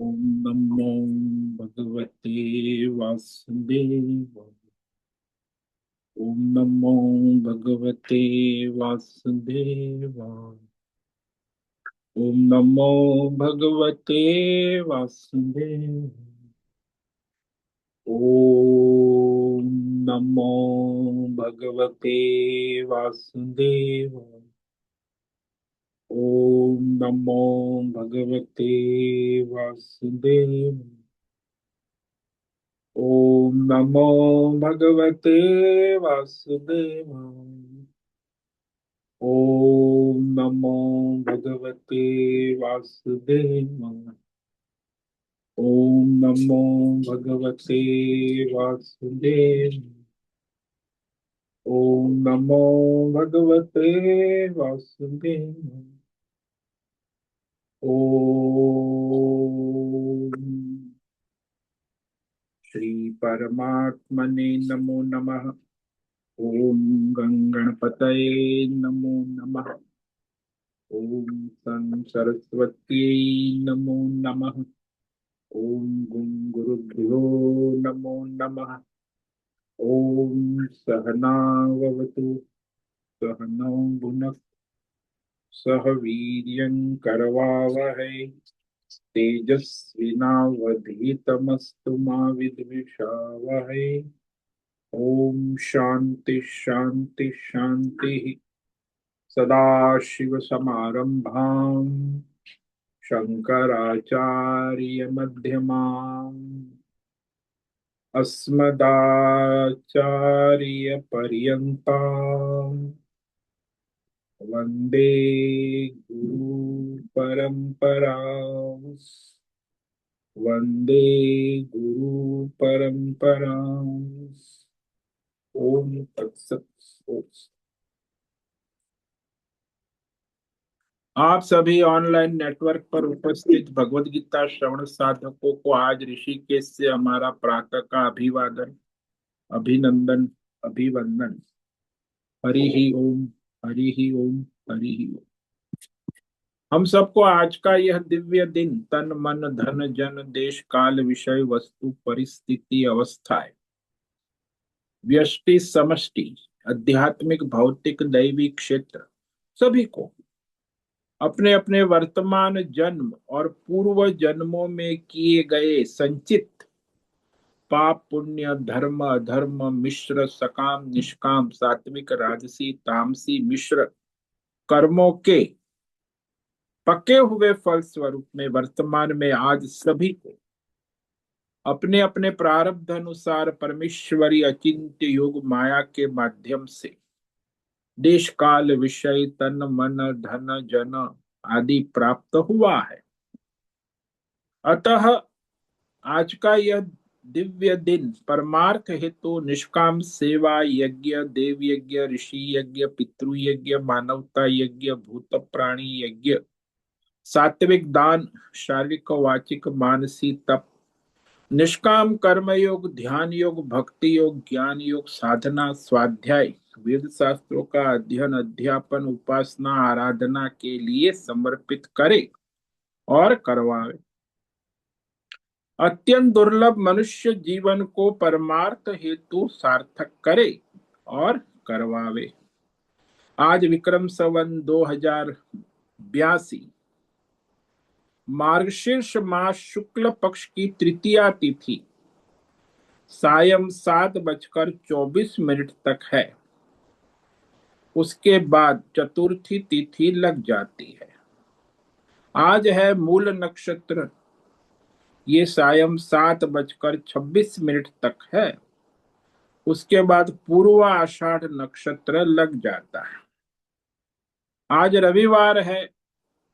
ओम नमो भगवते वासुदेवाय। ओम नमो भगवते वासुदेवाय। ओम नमो भगवते वासुदेवाय। ओम नमो भगवते वासुदेवाय। ओम नमो भगवते वासुदेवाय। ओम नमो भगवते वासुदेवाय। ओम नमो भगवते वासुदेवाय। ओम नमो भगवते वासुदेवाय। ओम नमो भगवते वासुदेवाय। ओम श्री परमात्मने नमो नमः। ओम गणपतये नमो नमः। ओम तं सरस्वती नमो नमः। ओम गुरुभ्यो नमो नमः। ओम सहनाववतु सहनौ भुनक्तु सह वीर्यं करवावहै तेजस्विनावधीतमस्तु मा विद्विषावहै। ओम शांति शांति शांति। सदाशिव समारंभाम् शंकराचार्यमध्यमाम् अस्मदाचार्यपर्यन्ताम् वन्दे गुरुपरम्पराम्। वन्दे गुरुपरम्पराम्। ओम तत्सत्। आप सभी ऑनलाइन नेटवर्क पर उपस्थित भगवत गीता श्रवण साधकों को आज ऋषिकेश से हमारा प्रातः का अभिवादन, अभिनंदन, अभिवंदन। हरि ही ओम। हरि ही ओम। हरि ही ओम। हम सबको आज का यह दिव्य दिन तन मन धन जन देश काल विषय वस्तु परिस्थिति अवस्थाएं व्यष्टि समष्टि आध्यात्मिक भौतिक दैवी क्षेत्र सभी को अपने अपने वर्तमान जन्म और पूर्व जन्मों में किए गए संचित पाप पुण्य धर्म अधर्म मिश्र सकाम निष्काम सात्विक राजसी तामसी मिश्र कर्मों के पके हुए फल स्वरूप में वर्तमान में आज सभी को अपने अपने प्रारब्ध अनुसार परमेश्वरी अचिंत्य योग माया के माध्यम से देश काल विषय तन मन धन जन आदि प्राप्त हुआ है। अतः आज का यह दिव्य दिन परमार्थ हेतु निष्काम सेवा यज्ञ देव यज्ञ ऋषि यज्ञ पितृ यज्ञ मानवता यज्ञ भूत प्राणी यज्ञ सात्विक दान शारीरिक वाचिक मानसी तप निष्काम कर्म योग ध्यान योग भक्ति योग ज्ञान योग साधना स्वाध्याय वेद शास्त्रों का अध्ययन अध्यापन उपासना आराधना के लिए समर्पित करे और करवावे। अत्यंत दुर्लभ मनुष्य जीवन को परमार्थ हेतु सार्थक करे और करवावे। आज विक्रम संवत 2082 मार्गशीर्ष मास शुक्ल पक्ष की तृतीया तिथि सायं 7:24 तक है। उसके बाद चतुर्थी तिथि लग जाती है। आज है मूल नक्षत्र, ये सायं 7:26 तक है। उसके बाद पूर्व आषाढ़ नक्षत्र लग जाता है। आज रविवार है,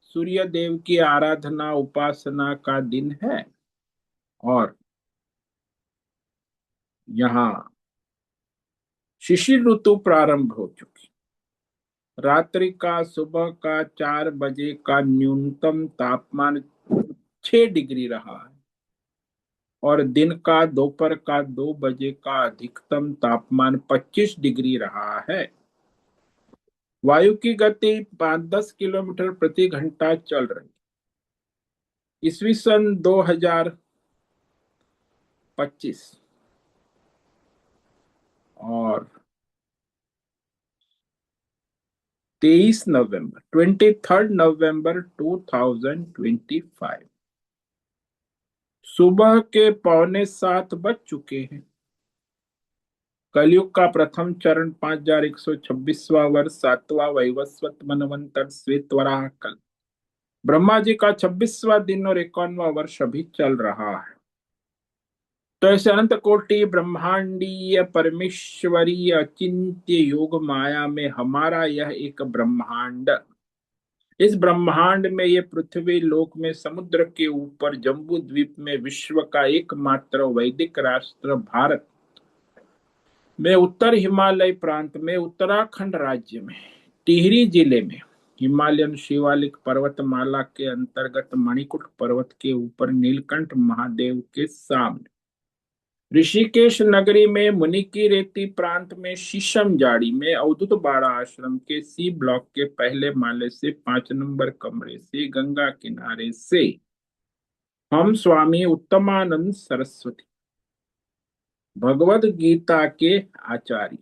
सूर्य देव की आराधना उपासना का दिन है और यहाँ शिशिर ऋतु प्रारंभ हो चुकी। रात्रि का सुबह का 4 बजे का न्यूनतम तापमान 6 डिग्री रहा है और दिन का दोपहर का 2 बजे का अधिकतम तापमान 25 डिग्री रहा है। वायु की गति 5-10 किलोमीटर प्रति घंटा चल रही। ईस्वी सन 2025 और 23 नवंबर 2025 सुबह के 6:45 बज चुके हैं। कलयुग का प्रथम चरण 5126वां वर्ष 7वां वैवस्वत मनवंतर श्वेत वराह कल। ब्रह्मा जी का 26वां दिन और 51वां वर्ष अभी चल रहा है। तो ऐसे अनंत कोटि ब्रह्मांडीय परमेश्वरीय अचिंत्य योग माया में हमारा यह एक ब्रह्मांड, इस ब्रह्मांड में ये पृथ्वी लोक में समुद्र के ऊपर जम्बू द्वीप में विश्व का एकमात्र वैदिक राष्ट्र भारत में उत्तर हिमालय प्रांत में उत्तराखंड राज्य में टिहरी जिले में हिमालयन शिवालिक पर्वतमाला के अंतर्गत मणिकुट पर्वत के ऊपर नीलकंठ महादेव के सामने ऋषिकेश नगरी में मुनि की रेती प्रांत में शीशम जाड़ी में अवधूत बाड़ा आश्रम के सी ब्लॉक के पहले माले से 5 नंबर कमरे से गंगा किनारे से हम स्वामी उत्तमानंद सरस्वती भगवद गीता के आचार्य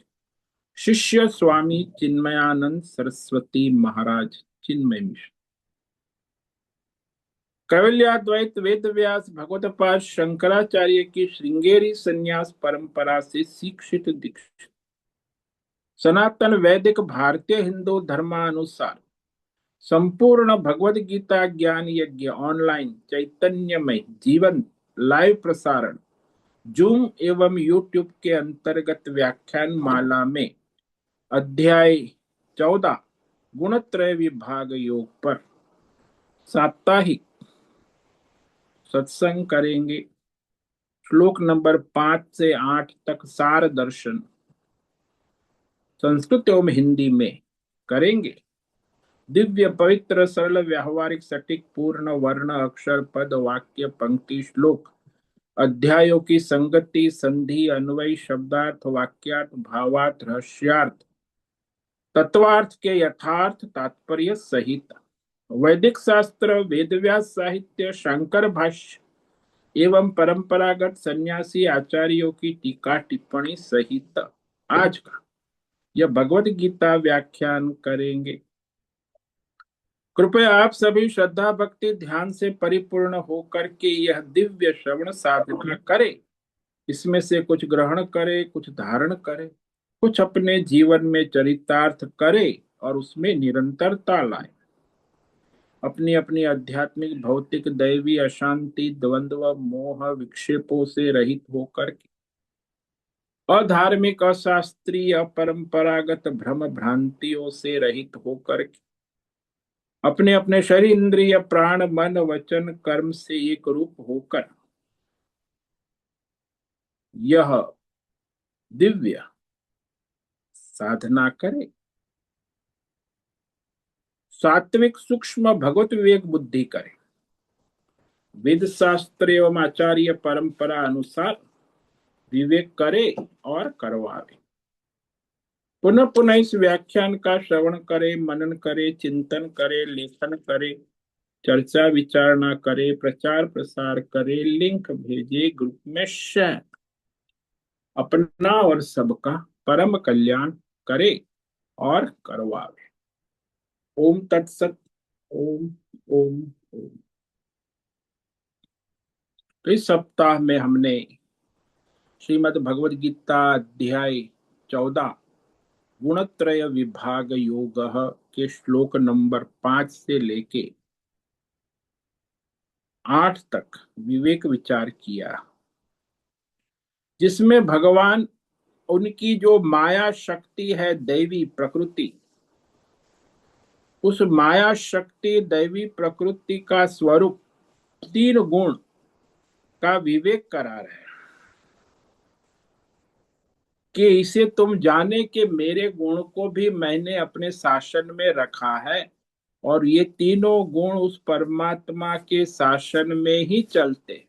शिष्य स्वामी चिन्मयानंद सरस्वती महाराज चिन्मय मिश्र कैवल्याद्वैत वेद व्यास भगवतपाद शंकराचार्य की श्रृंगेरी संन्यास परंपरा से शिक्षित दीक्षित सनातन वैदिक भारतीय हिंदू धर्मानुसार संपूर्ण भगवद गीता ज्ञान यज्ञ ऑनलाइन चैतन्यमय जीवन लाइव प्रसारण जूम एवं यूट्यूब के अंतर्गत व्याख्यान माला में अध्याय 14 गुणत्रय विभाग योग पर साप्ताहिक सत्संग करेंगे। श्लोक नंबर 5 से 8 तक सार दर्शन संस्कृत एवं हिंदी में करेंगे। दिव्य पवित्र सरल व्यावहारिक सटीक पूर्ण वर्ण अक्षर पद वाक्य पंक्ति श्लोक अध्यायों की संगति संधि अन्वय शब्दार्थ वाक्यार्थ भावार्थ रहस्यार्थ तत्वार्थ के यथार्थ तात्पर्य सहित वैदिक शास्त्र वेदव्यास साहित्य शंकर भाष्य एवं परंपरागत सन्यासी आचार्यों की टीका टिप्पणी सहित आज का यह भगवद गीता व्याख्यान करेंगे। कृपया आप सभी श्रद्धा भक्ति ध्यान से परिपूर्ण होकर के यह दिव्य श्रवण साधना करें। इसमें से कुछ ग्रहण करे, कुछ धारण करे, कुछ अपने जीवन में चरितार्थ करे और उसमें निरंतरता लाए। अपनी अपनी आध्यात्मिक भौतिक दैवी अशांति द्वंद्व मोह विक्षेपों से रहित होकर के अधार्मिक अशास्त्रीय अपरंपरागत भ्रम भ्रांतियों से रहित होकर के अपने अपने शरीर इंद्रिय प्राण मन वचन कर्म से एक रूप होकर यह दिव्य साधना करे। सात्विक सूक्ष्म भगवत विवेक बुद्धि करे। वेद शास्त्र एवं आचार्य परंपरा अनुसार विवेक करे और करवावे। पुनः पुनः इस व्याख्यान का श्रवण करे, मनन करे, चिंतन करे, लेखन करे, चर्चा विचारणा करे, प्रचार प्रसार करे, लिंक भेजे, ग्रुप में शेयर, अपना और सबका परम कल्याण करे और करवावे। ओम तत्सत। ओम ओम ओम। तो इस सप्ताह में हमने श्रीमद् भगवद गीता अध्याय 14 गुणत्रय विभाग योग के श्लोक नंबर 5 से लेके 8 तक विवेक विचार किया, जिसमें भगवान उनकी जो माया शक्ति है दैवी प्रकृति, उस माया शक्ति दैवी प्रकृति का स्वरूप 3 गुण का विवेक करा रहे हैं कि इसे तुम जाने कि मेरे गुण को भी मैंने अपने शासन में रखा है और ये तीनों गुण उस परमात्मा के शासन में ही चलते।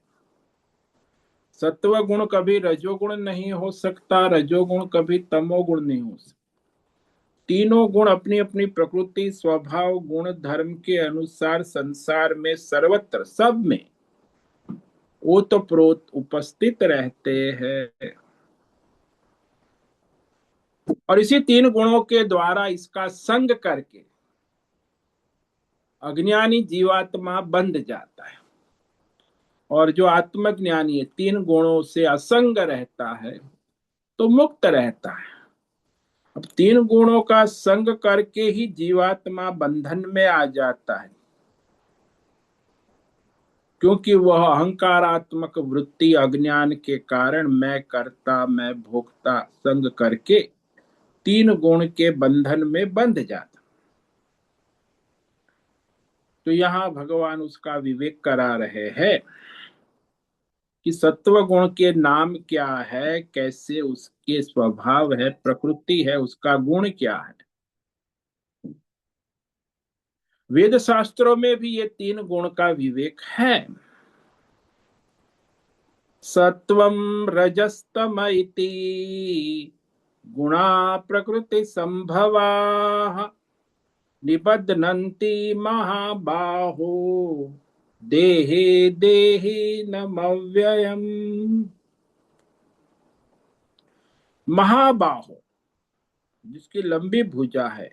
सत्व गुण कभी रजोगुण नहीं हो सकता, रजोगुण कभी तमोगुण नहीं हो सकता। तीनों गुण अपनी अपनी प्रकृति, स्वभाव, गुण, धर्म के अनुसार संसार में सर्वत्र सब में ओतप्रोत उपस्थित रहते हैं। और इसी तीन गुणों के द्वारा इसका संग करके अज्ञानी जीवात्मा बंध जाता है, और जो आत्मज्ञानी है तीन गुणों से असंग रहता है तो मुक्त रहता है। अब तीन गुणों का संग करके ही जीवात्मा बंधन में आ जाता है, क्योंकि वह अहंकारात्मक वृत्ति अज्ञान के कारण मैं कर्ता मैं भोक्ता संग करके तीन गुण के बंधन में बंध जाता। तो यहां भगवान उसका विवेक करा रहे हैं कि सत्व गुण के नाम क्या है, कैसे उसके स्वभाव है, प्रकृति है, उसका गुण क्या है। वेद शास्त्रों में भी ये तीन गुण का विवेक है। सत्वं रजस्तम इति गुणा प्रकृति संभवाः निबध्नन्ति महाबाहो देहे देहि नमव्ययम्। महाबाहो, जिसकी लंबी भुजा है,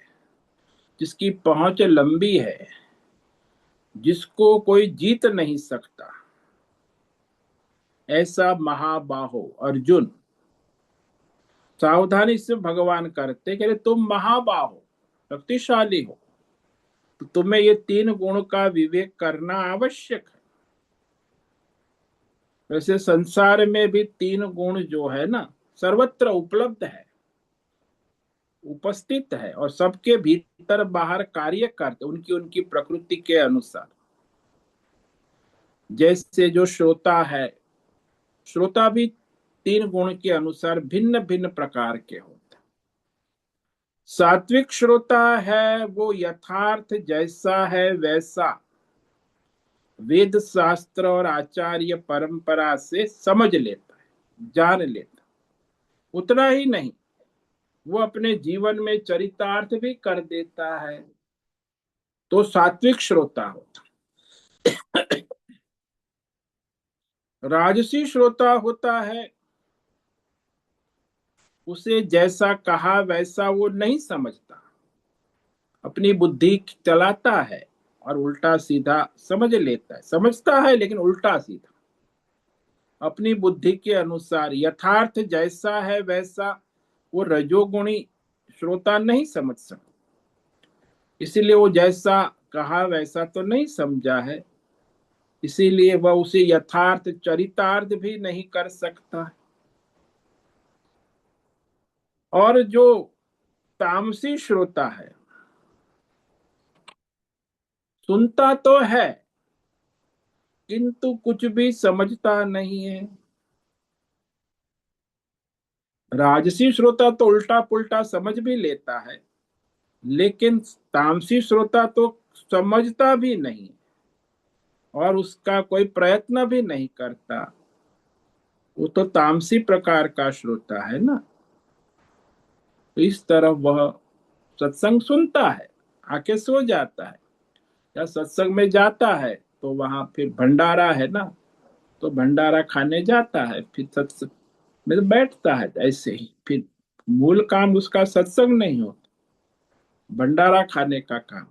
जिसकी पहुंच लंबी है, जिसको कोई जीत नहीं सकता, ऐसा महाबाहो अर्जुन। सावधानी से भगवान करते कि तुम महाबाहो शक्तिशाली हो, तो तुम्हें ये तीन गुण का विवेक करना आवश्यक है। वैसे संसार में भी तीन गुण जो है ना सर्वत्र उपलब्ध है, उपस्थित है, और सबके भीतर बाहर कार्य करते उनकी उनकी प्रकृति के अनुसार। जैसे जो श्रोता है, श्रोता भी तीन गुण के अनुसार भिन्न भिन्न प्रकार के होते हैं। सात्विक श्रोता है वो यथार्थ जैसा है वैसा वेद शास्त्र और आचार्य परंपरा से समझ लेता है, जान लेता। उतना ही नहीं, वो अपने जीवन में चरितार्थ भी कर देता है, तो सात्विक श्रोता होता। राजसी श्रोता होता है, उसे जैसा कहा वैसा वो नहीं समझता, अपनी बुद्धि चलाता है और उल्टा सीधा समझ लेता है, समझता है लेकिन उल्टा सीधा अपनी बुद्धि के अनुसार। यथार्थ जैसा है वैसा वो रजोगुणी श्रोता नहीं समझ सकता, इसीलिए वो जैसा कहा वैसा तो नहीं समझा है, इसीलिए वह उसे यथार्थ चरितार्थ भी नहीं कर सकता। और जो तामसी श्रोता है, सुनता तो है किंतु कुछ भी समझता नहीं है। राजसी श्रोता तो उल्टा पुल्टा समझ भी लेता है, लेकिन तामसी श्रोता तो समझता भी नहीं और उसका कोई प्रयत्न भी नहीं करता। वो तो तामसी प्रकार का श्रोता है ना। तो इस तरह वह सत्संग सुनता है, आके सो जाता है, या सत्संग में जाता है तो वहां फिर भंडारा है ना, तो भंडारा खाने जाता है, फिर सत्संग में तो बैठता है ऐसे ही। फिर मूल काम उसका सत्संग नहीं होता, भंडारा खाने का काम।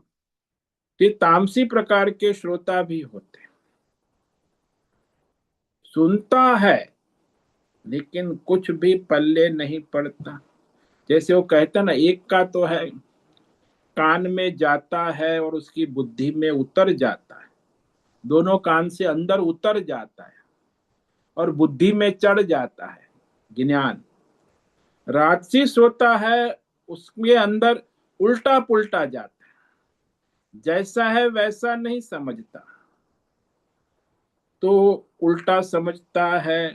फिर तामसी प्रकार के श्रोता भी होते हैं, सुनता है लेकिन कुछ भी पल्ले नहीं पड़ता। जैसे वो कहता ना, एक का तो है कान में जाता है और उसकी बुद्धि में उतर जाता है, दोनों कान से अंदर उतर जाता है और बुद्धि में चढ़ जाता है ज्ञान। राजसी सोता है, उसके अंदर उल्टा पुल्टा जाता है, जैसा है वैसा नहीं समझता, तो उल्टा समझता है,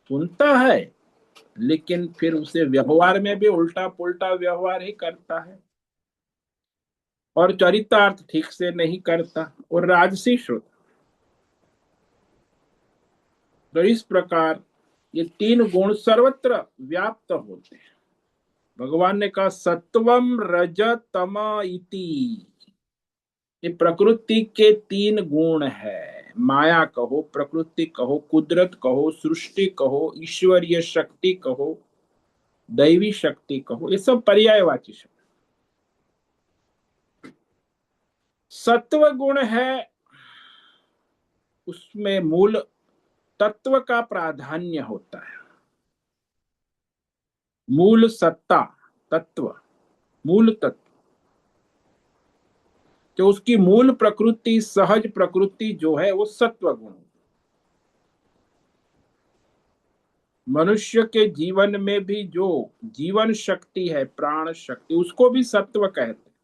सुनता है लेकिन फिर उसे व्यवहार में भी उल्टा पुल्टा व्यवहार ही करता है और चरितार्थ ठीक से नहीं करता, और राजसी श्रोता। तो इस प्रकार ये तीन गुण सर्वत्र व्याप्त होते हैं, भगवान ने कहा सत्वम रज तम इति। ये प्रकृति के तीन गुण है। माया कहो, प्रकृति कहो, कुदरत कहो, सृष्टि कहो, ईश्वरीय शक्ति कहो, दैवी शक्ति कहो, ये सब पर्यायवाची शब्द। सत्व गुण है, उसमें मूल तत्व का प्राधान्य होता है। मूल सत्ता, तत्व, मूल तत्व, तो उसकी मूल प्रकृति, सहज प्रकृति जो है वो सत्व गुण। मनुष्य के जीवन में भी जो जीवन शक्ति है, प्राण शक्ति, उसको भी सत्व कहते हैं,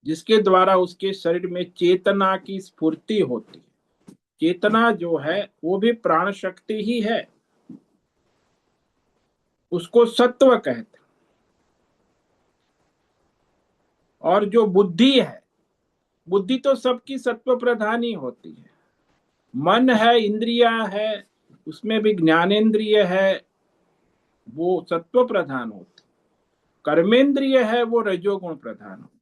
जिसके द्वारा उसके शरीर में चेतना की स्फूर्ति होती है। चेतना जो है वो भी प्राण शक्ति ही है, उसको सत्व कहते हैं। और जो बुद्धि है, बुद्धि तो सबकी सत्व प्रधान ही होती है। मन है, इंद्रिया है, उसमें भी ज्ञानेन्द्रिय है, वो सत्व प्रधान होती। कर्मेंद्रिय है, वो रजोगुण प्रधान होती।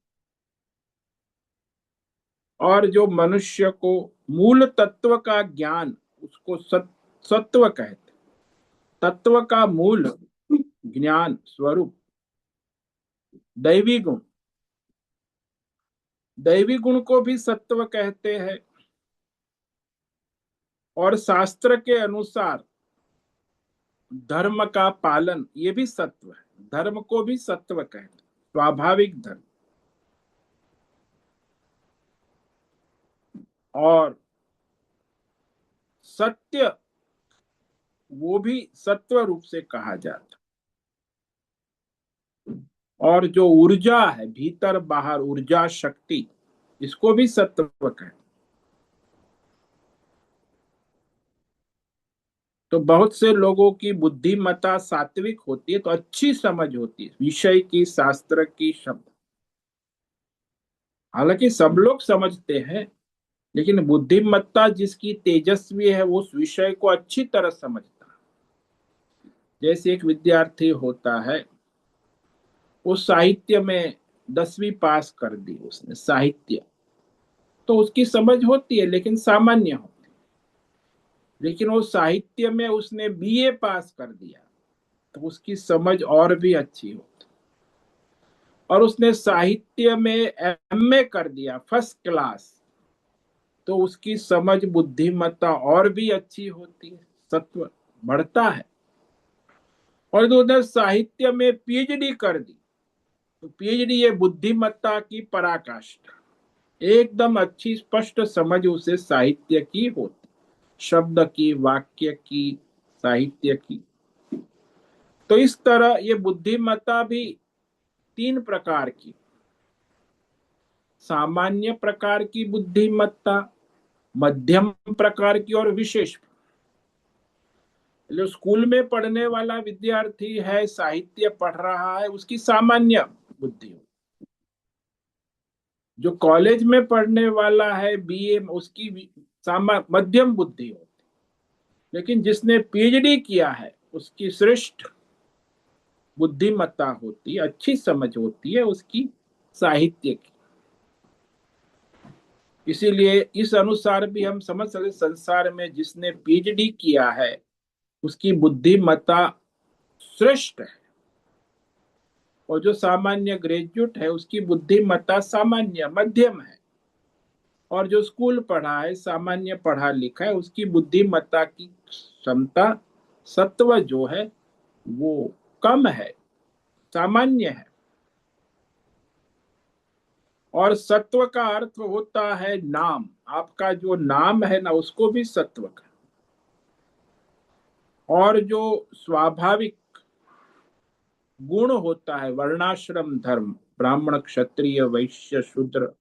और जो मनुष्य को मूल तत्व का ज्ञान, उसको सत्व कहते। तत्व का मूल ज्ञान स्वरूप दैवी गुण, दैवी गुण को भी सत्व कहते हैं। और शास्त्र के अनुसार धर्म का पालन, ये भी सत्व है। धर्म को भी सत्व कहते हैं, स्वाभाविक धर्म। और सत्य, वो भी सत्व रूप से कहा जाता। और जो ऊर्जा है, भीतर बाहर ऊर्जा शक्ति, इसको भी सत्व कहते। तो बहुत से लोगों की बुद्धिमत्ता सात्विक होती है, तो अच्छी समझ होती है विषय की, शास्त्र की, शब्द। हालांकि सब लोग समझते हैं, लेकिन बुद्धिमत्ता जिसकी तेजस्वी है वो उस विषय को अच्छी तरह समझता है। जैसे एक विद्यार्थी होता है, वो साहित्य में 10वीं पास कर दी उसने, साहित्य, तो उसकी समझ होती है लेकिन सामान्य होती है। लेकिन वो साहित्य में उसने बीए पास कर दिया, तो उसकी समझ और भी अच्छी होती। और उसने साहित्य में एमए कर दिया फर्स्ट क्लास, तो उसकी समझ, बुद्धिमत्ता और भी अच्छी होती है, सत्व बढ़ता है। और जो उधर साहित्य में पीएचडी कर दी, तो पीएचडी ये बुद्धिमत्ता की पराकाष्ठा, एकदम अच्छी स्पष्ट समझ उसे साहित्य की होती, शब्द की, वाक्य की, साहित्य की। तो इस तरह ये बुद्धिमत्ता भी तीन प्रकार की, सामान्य प्रकार की बुद्धिमत्ता, मध्यम प्रकार की और विशेष। जो स्कूल में पढ़ने वाला विद्यार्थी है, साहित्य पढ़ रहा है, उसकी सामान्य बुद्धि। जो कॉलेज में पढ़ने वाला है, बीए, उसकी मध्यम बुद्धि होती। लेकिन जिसने पीएचडी किया है, उसकी श्रेष्ठ बुद्धिमत्ता होती, अच्छी समझ होती है उसकी साहित्य की। इसीलिए इस अनुसार भी हम समझ सकते, संसार में जिसने पीएचडी किया है उसकी बुद्धिमत्ता श्रेष्ठ है। और जो सामान्य ग्रेजुएट है उसकी बुद्धिमत्ता सामान्य, मध्यम है। और जो स्कूल पढ़ा है, सामान्य पढ़ा लिखा है, उसकी बुद्धिमत्ता की क्षमता, सत्व जो है वो कम है, सामान्य है। और सत्व का अर्थ होता है नाम, आपका जो नाम है ना, उसको भी सत्व का। और जो स्वाभाविक गुण होता है, वर्णाश्रम धर्म, ब्राह्मण, क्षत्रिय, वैश्य, शूद्र,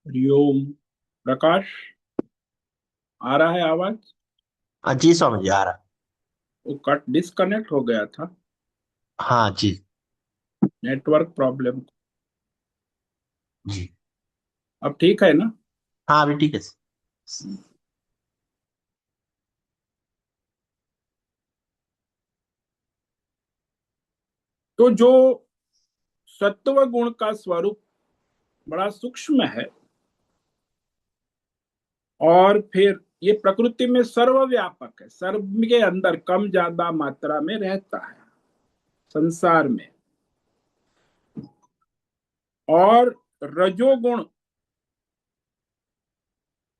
हरिओम। प्रकाश, आ रहा है आवाज? हाँ जी स्वामी जी, आ रहा। वो कट डिस्कनेक्ट हो गया था। हाँ जी। Network problem. जी। अब ठीक है ना? हाँ अभी ठीक है। तो जो सत्व गुण का स्वरूप बड़ा सूक्ष्म है, और फिर ये प्रकृति में सर्वव्यापक है, सर्व के अंदर कम ज्यादा मात्रा में रहता है संसार में। और रजोगुण,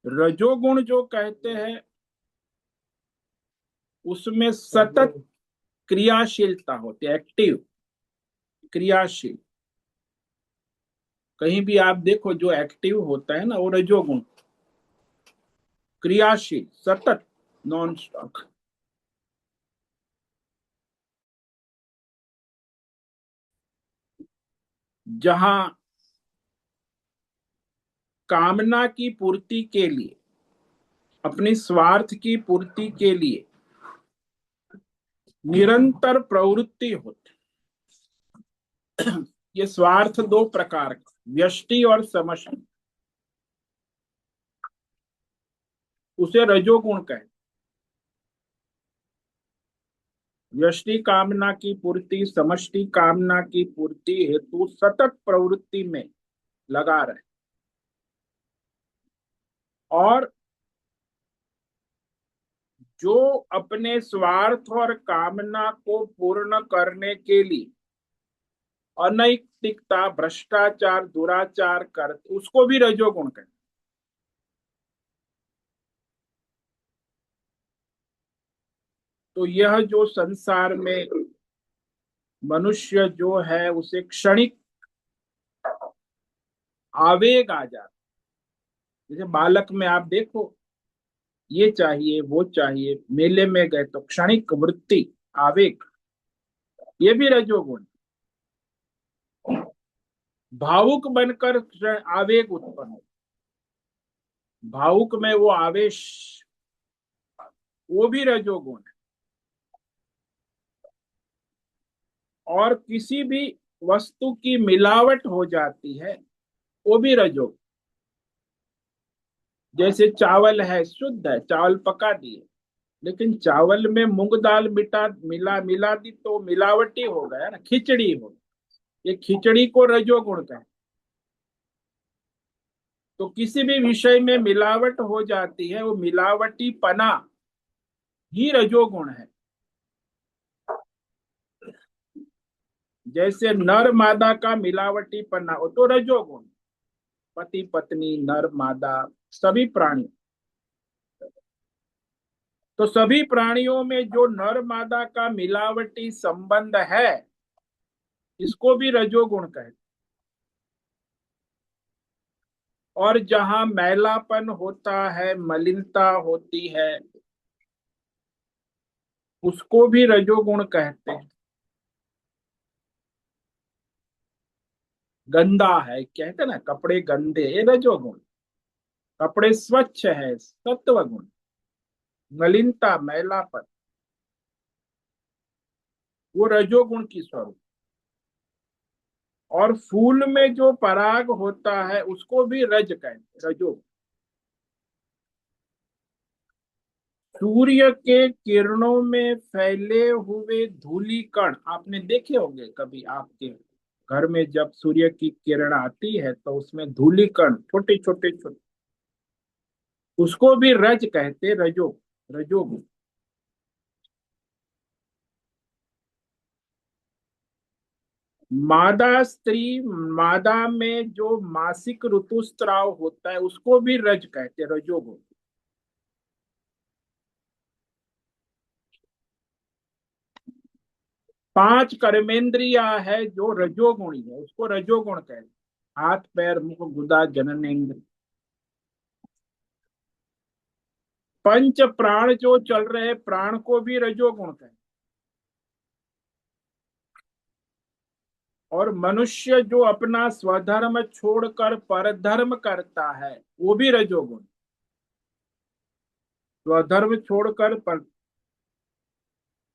रजोगुण जो कहते हैं उसमें सतत क्रियाशीलता होती है, एक्टिव, क्रियाशील। कहीं भी आप देखो जो एक्टिव होता है ना, वो रजोगुण, क्रियाशील, सतत, नॉन स्टॉप। जहां कामना की पूर्ति के लिए, अपनी स्वार्थ की पूर्ति के लिए निरंतर प्रवृत्ति होती। ये स्वार्थ दो प्रकार का, व्यष्टि और समष्टि, उसे रजोगुण कहते। व्यष्टि कामना की पूर्ति, समष्टि कामना की पूर्ति हेतु सतत प्रवृत्ति में लगा रहे। और जो अपने स्वार्थ और कामना को पूर्ण करने के लिए अनैतिकता, भ्रष्टाचार, दुराचार करते, उसको भी रजोगुण कहते। तो यह जो संसार में मनुष्य जो है उसे क्षणिक आवेग आ जाता। जैसे बालक में आप देखो, ये चाहिए वो चाहिए, मेले में गए तो क्षणिक वृत्ति, आवेग, ये भी रजोगुण। भावुक बनकर आवेग उत्पन्न हो, भावुक में वो आवेश, वो भी रजोगुण है। और किसी भी वस्तु की मिलावट हो जाती है, वो भी रजोगुण। जैसे चावल है, शुद्ध है, चावल पका दिए, लेकिन चावल में मूंग दाल मिटा मिला मिला दी तो मिलावटी हो गया ना, खिचड़ी हो। ये खिचड़ी को रजोगुण कहते। तो किसी भी विषय में मिलावट हो जाती है, वो मिलावटी पना ही रजोगुण है। जैसे नर मादा का मिलावटी पना हो तो रजोगुण। पति पत्नी, नर मादा, सभी प्राणी। तो सभी प्राणियों में जो नर मादा का मिलावटी संबंध है, इसको भी रजोगुण कहते। और जहां मैलापन होता है, मलिनता होती है, उसको भी रजोगुण कहते हैं। गंदा है कहते ना, कपड़े गंदे, ये रजोगुण। कपड़े स्वच्छ है, सत्व गुण। मलिनता, मैलापन, वो रजोगुण की स्वरूप। और फूल में जो पराग होता है उसको भी रज कहते, रजो। सूर्य के किरणों में फैले हुए धूली कण आपने देखे होंगे कभी, आपके घर में जब सूर्य की किरण आती है तो उसमें धूली कण छोटे छोटे छोटे, उसको भी रज कहते, रजो, रजोगुण। मादा स्त्री, मादा में जो मासिक ऋतुस्राव होता है उसको भी रज कहते, रजोगुण। 5 कर्मेंद्रिया है जो रजोगुणी है, उसको रजोगुण कहते। हाथ पैर मुख गुदा जननेन्द्र। पंच प्राण जो चल रहे प्राण को भी रजोगुण कहते। और मनुष्य जो अपना स्वधर्म छोड़कर परधर्म करता है वो भी रजोगुण। स्वधर्म छोड़कर पर,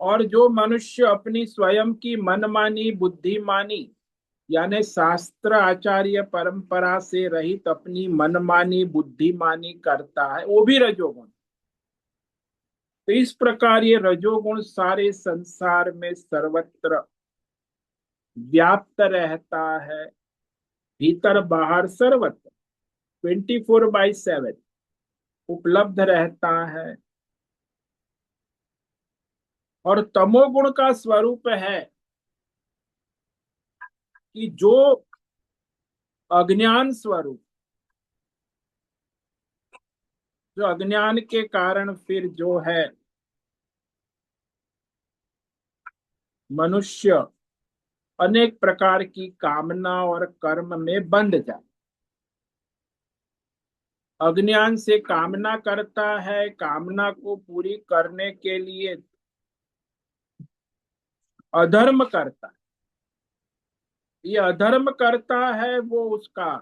और जो मनुष्य अपनी स्वयं की मनमानी बुद्धिमानी यानी शास्त्र आचार्य परंपरा से रहित अपनी मनमानी बुद्धिमानी करता है वो भी रजोगुण। तो इस प्रकार ये रजोगुण सारे संसार में सर्वत्र व्याप्त रहता है, भीतर बाहर सर्वत्र 24/7 उपलब्ध रहता है। और तमोगुण का स्वरूप है कि जो अज्ञान स्वरूप, जो अज्ञान के कारण फिर जो है मनुष्य अनेक प्रकार की कामना और कर्म में बंध जाए। अज्ञान से कामना करता है, कामना को पूरी करने के लिए अधर्म करता है। ये अधर्म करता है वो उसका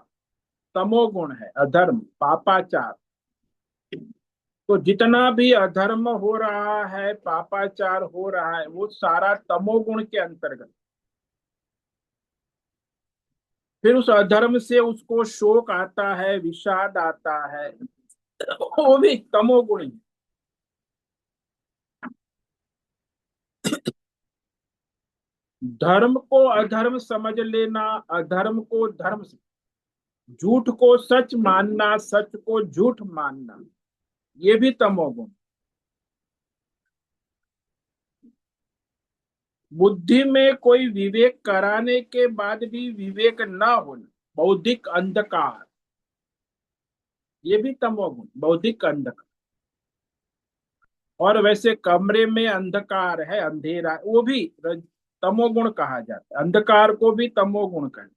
तमोगुण है, अधर्म पापाचार। तो जितना भी अधर्म हो रहा है, पापाचार हो रहा है, वो सारा तमोगुण के अंतर्गत। फिर उस अधर्म से उसको शोक आता है, विषाद आता है, वो भी तमोगुण है। धर्म को अधर्म समझ लेना, अधर्म को धर्म, झूठ को सच मानना, सच को झूठ मानना, ये भी तमोगुण। बुद्धि में कोई विवेक कराने के बाद भी विवेक न होना, बौद्धिक अंधकार, ये भी तमोगुण, बौद्धिक अंधकार। और वैसे कमरे में अंधकार है, अंधेरा, वो भी तमोगुण कहा जाता है, अंधकार को भी तमोगुण कहते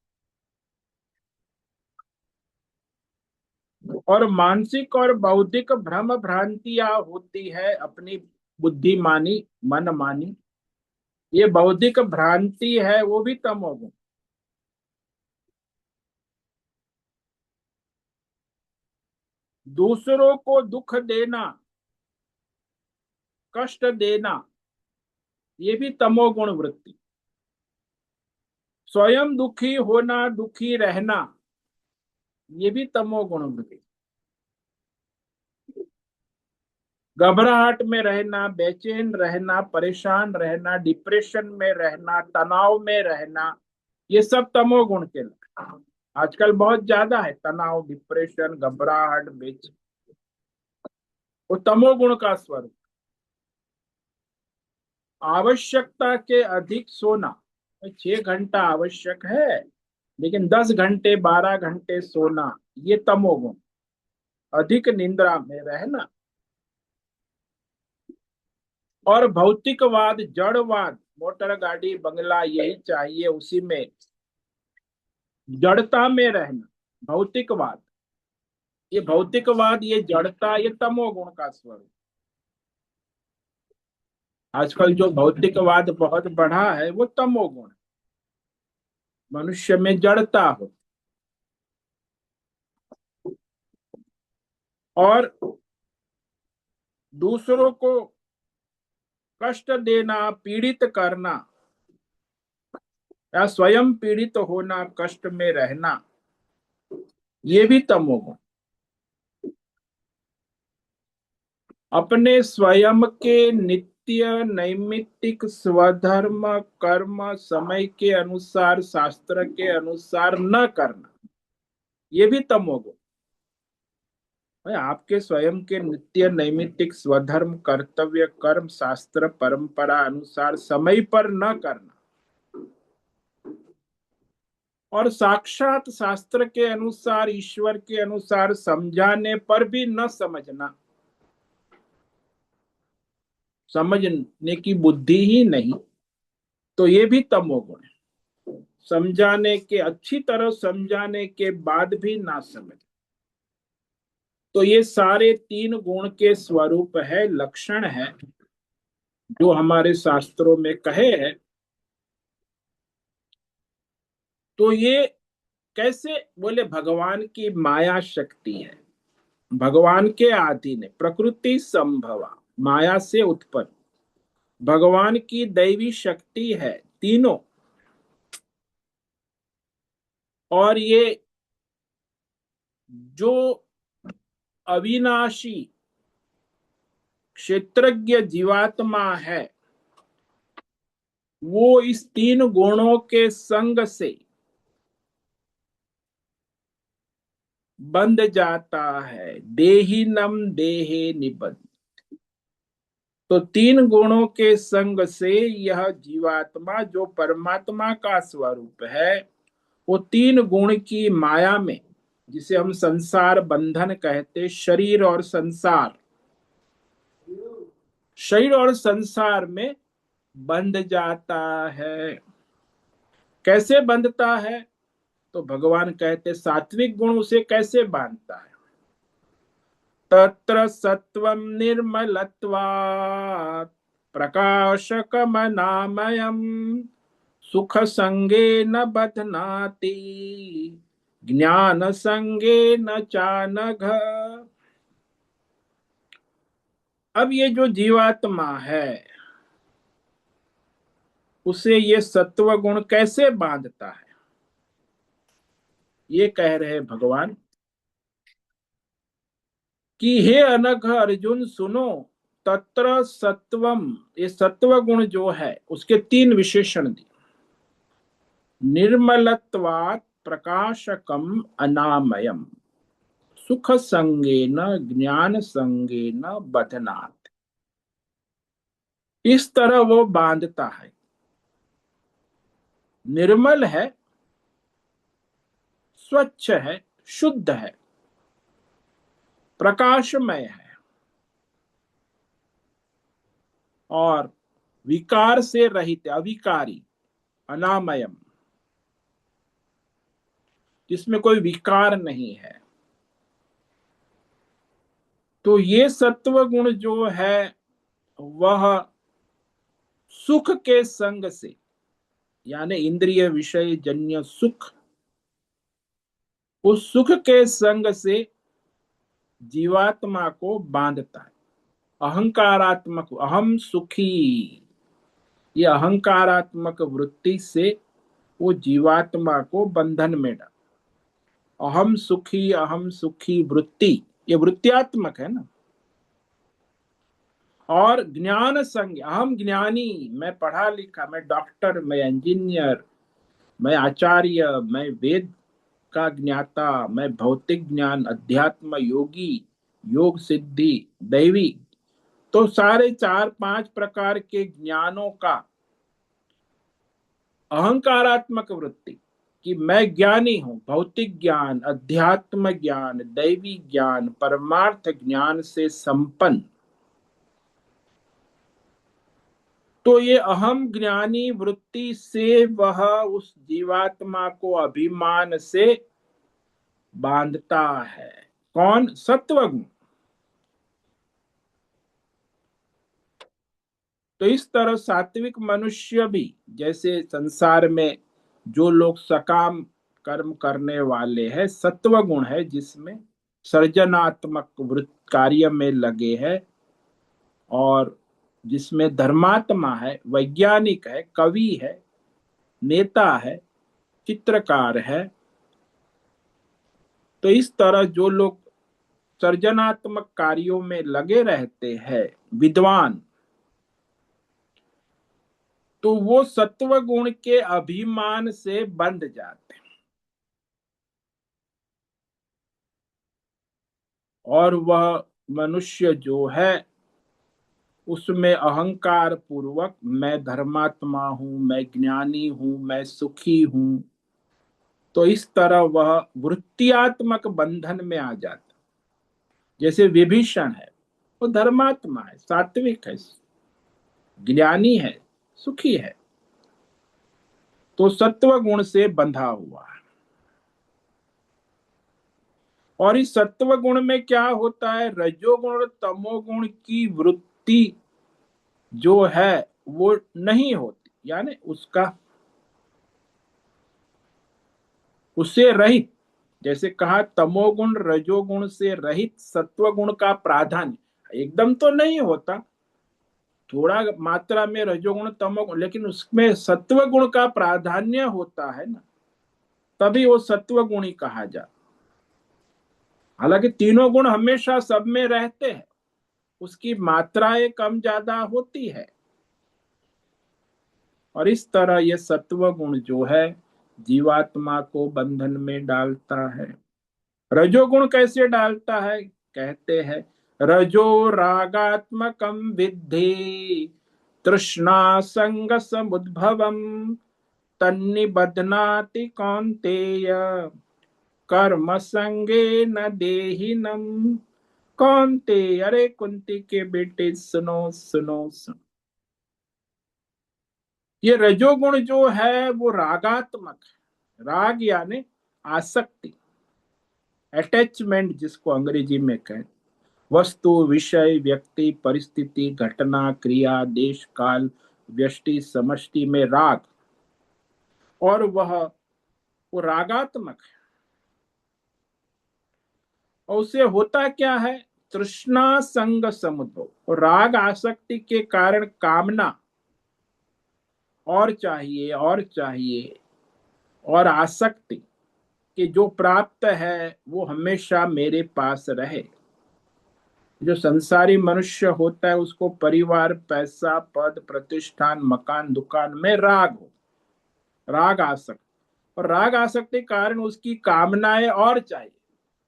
हैं। और मानसिक और बौद्धिक भ्रम भ्रांतियां होती है अपनी बुद्धिमानी मनमानी, ये बौद्धिक भ्रांति है, वो भी तमोगुण। दूसरों को दुख देना, कष्ट देना, ये भी तमोगुण वृत्ति। स्वयं दुखी होना, दुखी रहना, ये भी तमोगुण वृत्ति। घबराहट में रहना, बेचैन रहना, परेशान रहना, डिप्रेशन में रहना, तनाव में रहना, ये सब तमोगुण के लक्षण। आजकल बहुत ज्यादा है तनाव, डिप्रेशन, घबराहट, बेचैन, वो तमोगुण का स्वरूप। आवश्यकता के अधिक सोना, 6 घंटा आवश्यक है लेकिन 10 घंटे 12 घंटे सोना, ये तमोगुण। अधिक निंद्रा में रहना। और भौतिकवाद, जड़वाद, मोटर गाड़ी बंगला यही चाहिए, उसी में जड़ता में रहना, भौतिकवाद। ये भौतिकवाद, ये जड़ता, ये तमोगुण का स्वरूप। आजकल जो भौतिकवाद बहुत बढ़ा है वो तमोगुण, मनुष्य में जड़ता हो। और दूसरों को कष्ट देना, पीड़ित करना, या स्वयं पीड़ित होना, कष्ट में रहना, ये भी तमोगुण। अपने स्वयं के नित्य नैमित्तिक स्वधर्म कर्म समय के अनुसार, शास्त्र के अनुसार न करना, ये भी तमोगुण। भाई आपके स्वयं के नित्य नैमित्तिक स्वधर्म कर्तव्य कर्म शास्त्र परंपरा अनुसार समय पर न करना, और साक्षात शास्त्र के अनुसार, ईश्वर के अनुसार समझाने पर भी न समझना, समझने की बुद्धि ही नहीं, तो ये भी तमोगुण है। समझाने के, अच्छी तरह समझाने के बाद भी ना समझ, तो ये सारे 3 गुण के स्वरूप है, लक्षण है, जो हमारे शास्त्रों में कहे हैं। तो ये कैसे? बोले भगवान की माया शक्ति है, भगवान के अधीन है, प्रकृति संभवा, माया से उत्पन्न भगवान की दैवी शक्ति है तीनों। और ये जो अविनाशी क्षेत्रज्ञ जीवात्मा है, वो इस तीन गुणों के संग से बंध जाता है। देहिनम देहे निबंध। तो तीन गुणों के संग से यह जीवात्मा जो परमात्मा का स्वरूप है, वो तीन गुण की माया में, जिसे हम संसार बंधन कहते, शरीर और संसार में बंध जाता है। कैसे बंधता है? तो भगवान कहते सात्विक गुण उसे कैसे बांधता है? तत्र सत्वं निर्मलत्वात् प्रकाशकमनामयम् सुख संगेन बध्नाति ज्ञान संगेन चानघ। अब ये जो जीवात्मा है, उसे ये सत्व गुण कैसे बांधता है? ये कह रहे भगवान कि हे अनघ अर्जुन सुनो, तत्र सत्वम, ये सत्व गुण जो है उसके तीन विशेषण दिए। निर्मलत्वात् प्रकाशकम अनामयम सुख संगेन ज्ञान संगेन बधनात्। इस तरह वो बांधता है। निर्मल है, स्वच्छ है, शुद्ध है, प्रकाशमय है, और विकार से रहित, अविकारी, अनामयम, जिसमें कोई विकार नहीं है। तो ये सत्व गुण जो है वह सुख के संग से, यानी इंद्रिय विषय जन्य सुख, उस सुख के संग से जीवात्मा को बांधता है। अहंकारात्मक अहम सुखी, ये अहंकारात्मक वृत्ति से वो जीवात्मा को बंधन में डाल। अहम सुखी वृत्ति, ये वृत्त्यात्मक है ना। और ज्ञान संग, अहम ज्ञानी, मैं पढ़ा लिखा, मैं डॉक्टर, मैं इंजीनियर, मैं आचार्य, मैं वेद का ज्ञाता, मैं भौतिक ज्ञान, अध्यात्म योगी, योग सिद्धि, दैवी, तो सारे चार पांच प्रकार के ज्ञानों का अहंकारात्मक वृत्ति कि मैं ज्ञानी हूं, भौतिक ज्ञान, अध्यात्म ज्ञान, दैवी ज्ञान, परमार्थ ज्ञान से संपन्न। तो ये अहम ज्ञानी वृत्ति से वह उस जीवात्मा को अभिमान से बांधता है। कौन? सत्वगुण। तो इस तरह सात्विक मनुष्य भी, जैसे संसार में जो लोग सकाम कर्म करने वाले हैं, सत्व गुण है जिसमें सृजनात्मक वृत्त कार्य में लगे हैं, और जिसमें धर्मात्मा है, वैज्ञानिक है, कवि है, नेता है, चित्रकार है, तो इस तरह जो लोग सृजनात्मक कार्यों में लगे रहते हैं, विद्वान, तो वो सत्व गुण के अभिमान से बंध जाते हैं। और वह मनुष्य जो है उसमें अहंकार पूर्वक मैं धर्मात्मा हूं, मैं ज्ञानी हूं, मैं सुखी हूं, तो इस तरह वह वृत्त्यात्मक बंधन में आ जाता। जैसे विभीषण है, वो धर्मात्मा है, सात्विक है, ज्ञानी है, सुखी है, तो सत्व गुण से बंधा हुआ है। और इस सत्व गुण में क्या होता है? रजोगुण और तमोगुण की वृत्ति जो है वो नहीं होती, यानी उसका उससे रहित, जैसे कहा तमोगुण रजोगुण से रहित सत्वगुण का प्राधान्य एकदम तो नहीं होता, थोड़ा मात्रा में रजोगुण तमोगुण, लेकिन उसमें सत्वगुण का प्राधान्य होता है ना, तभी वो सत्वगुणी कहा जाता। हालांकि तीनों गुण हमेशा सब में रहते हैं, उसकी मात्राएं कम ज्यादा होती है। और इस तरह ये सत्व गुण जो है जीवात्मा को बंधन में डालता है। रजोगुण कैसे डालता है? कहते हैं रजो रागात्मकम विद्धि तृष्णा संग समुद्भवम तन्निबध्नाति कौन्तेय कर्म संगे न देहिनम। कौन्तेय, अरे कुंती के बेटे सुनो सुनो सुनो, ये रजोगुण जो है वो रागात्मक है। राग यानी आसक्ति, अटैचमेंट जिसको अंग्रेजी में कहते, वस्तु विषय व्यक्ति परिस्थिति घटना क्रिया देश काल व्यष्टि समष्टि में राग, और वो रागात्मक है। और उसे होता क्या है? तृष्णा संग समुद्भव, और राग आसक्ति के कारण कामना, और चाहिए और चाहिए, और आसक्ति कि जो प्राप्त है वो हमेशा मेरे पास रहे। जो संसारी मनुष्य होता है उसको परिवार पैसा पद प्रतिष्ठान मकान दुकान में राग हो, राग आसक्ति, और राग आसक्ति के कारण उसकी कामनाएं और चाहिए,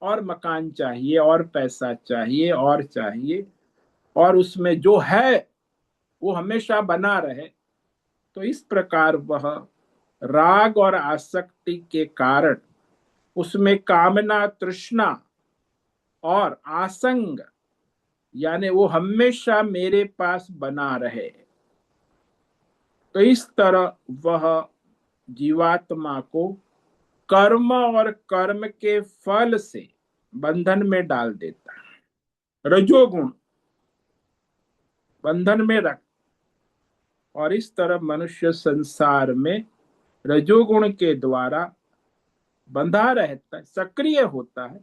और मकान चाहिए और पैसा चाहिए और चाहिए, और उसमें जो है वो हमेशा बना रहे। तो इस प्रकार वह राग और आसक्ति के कारण उसमें कामना तृष्णा और आसंग, यानी वो हमेशा मेरे पास बना रहे। तो इस तरह वह जीवात्मा को कर्म और कर्म के फल से बंधन में डाल देता है। रजोगुण बंधन में रख, और इस तरह मनुष्य संसार में रजोगुण के द्वारा बंधा रहता है, सक्रिय होता है,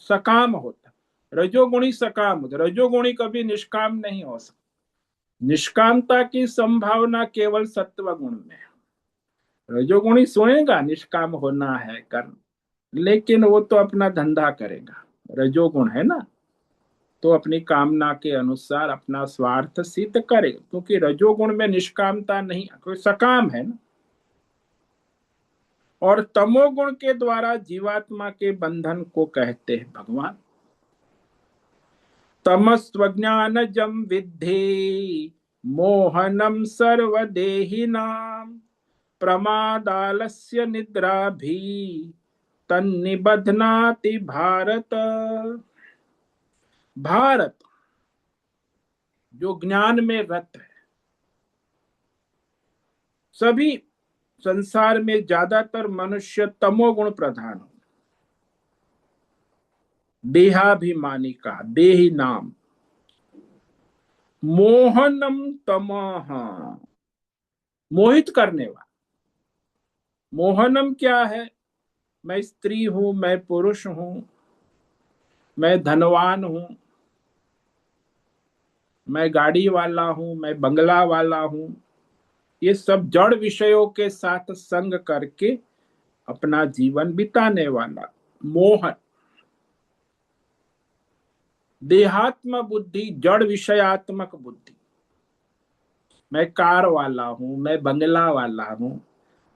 सकाम होता है। रजोगुणी सकाम होता है, रजोगुणी कभी निष्काम नहीं हो सकता। निष्कामता की संभावना केवल सत्व गुण में है। रजोगुणी सोएगा निष्काम होना है कर्म, लेकिन वो तो अपना धंधा करेगा, रजोगुण है ना, तो अपनी कामना के अनुसार अपना स्वार्थ सिद्ध करेगा, क्योंकि रजोगुण में निष्कामता नहीं, कोई सकाम है ना। और तमोगुण के द्वारा जीवात्मा के बंधन को कहते हैं भगवान तमस्वज्ञानजं विद्धि मोहनम सर्वदेहिनां प्रमादालस्य निद्राभि तन्निबध्नाति भारत। भारत जो ज्ञान में रत है, सभी संसार में ज्यादातर मनुष्य तमोगुण प्रधान हो, देहाभिमानी का देही नाम, मोहनम तमह, मोहित करने वाला। मोहनम क्या है? मैं स्त्री हूं, मैं पुरुष हूं, मैं धनवान हूं, मैं गाड़ी वाला हूं, मैं बंगला वाला हूं, ये सब जड़ विषयों के साथ संग करके अपना जीवन बिताने वाला मोहन। देहात्म बुद्धि, जड़ विषयात्मक बुद्धि, मैं कार वाला हूं, मैं बंगला वाला हूं,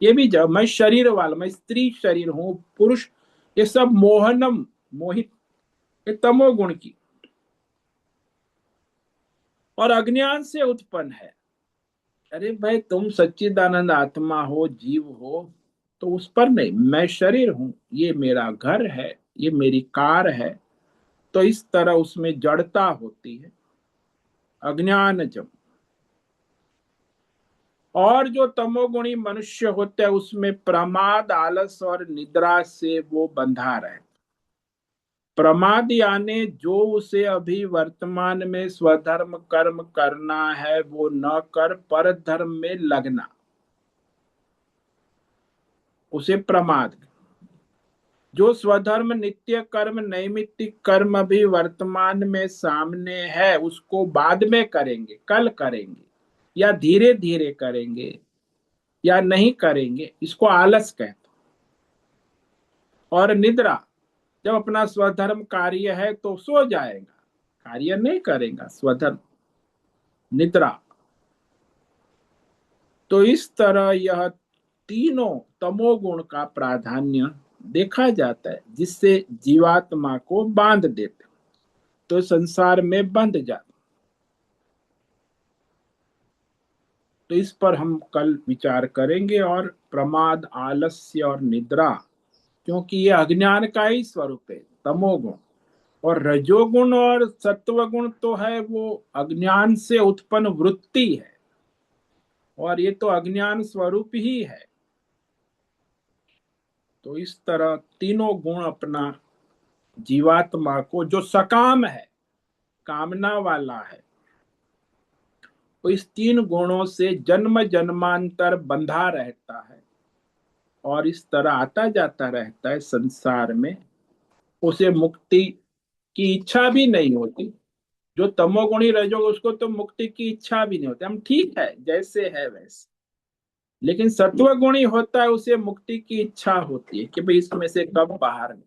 ये भी जब मैं शरीर वाला, मैं स्त्री शरीर हूं पुरुष, ये सब मोहनम, मोहित, ये तमोगुण की और अज्ञान से उत्पन्न है। अरे भाई तुम सच्चिदानंद आत्मा हो, जीव हो, तो उस पर नहीं, मैं शरीर हूं, ये मेरा घर है, ये मेरी कार है, तो इस तरह उसमें जड़ता होती है, अज्ञान जब। और जो तमोगुणी मनुष्य होते हैं उसमें प्रमाद आलस और निद्रा से वो बंधा रहे। प्रमाद यानी जो उसे अभी वर्तमान में स्वधर्म कर्म करना है वो न कर पर धर्म में लगना, उसे प्रमाद। जो स्वधर्म नित्य कर्म नैमित्तिक कर्म भी वर्तमान में सामने है उसको बाद में करेंगे, कल करेंगे, या धीरे धीरे करेंगे, या नहीं करेंगे, इसको आलस कहते हैं। और निद्रा, जब अपना स्वधर्म कार्य है तो सो जाएगा, कार्य नहीं करेगा, स्वधर्म निद्रा। तो इस तरह यह तीनों तमोगुण का प्राधान्य देखा जाता है, जिससे जीवात्मा को बांध देते, तो संसार में बंध जाते। तो इस पर हम कल विचार करेंगे। और प्रमाद, आलस्य और निद्रा, क्योंकि ये अज्ञान का ही स्वरूप है, तमोगुण। और रजोगुण और सत्वगुण तो है वो अज्ञान से उत्पन्न वृत्ति है, और ये तो अज्ञान स्वरूप ही है। तो इस तरह तीनों गुण अपना जीवात्मा को, जो सकाम है, कामना वाला है, वो इस तीन गुणों से जन्म जन्मांतर बंधा रहता है, और इस तरह आता जाता रहता है संसार में। उसे मुक्ति की इच्छा भी नहीं होती। जो तमोगुणी रजोगुणी, उसको तो मुक्ति की इच्छा भी नहीं होती, हम ठीक है जैसे है वैसे। लेकिन सत्वगुणी होता है, उसे मुक्ति की इच्छा होती है कि भाई इसमें से कब बाहर निकले।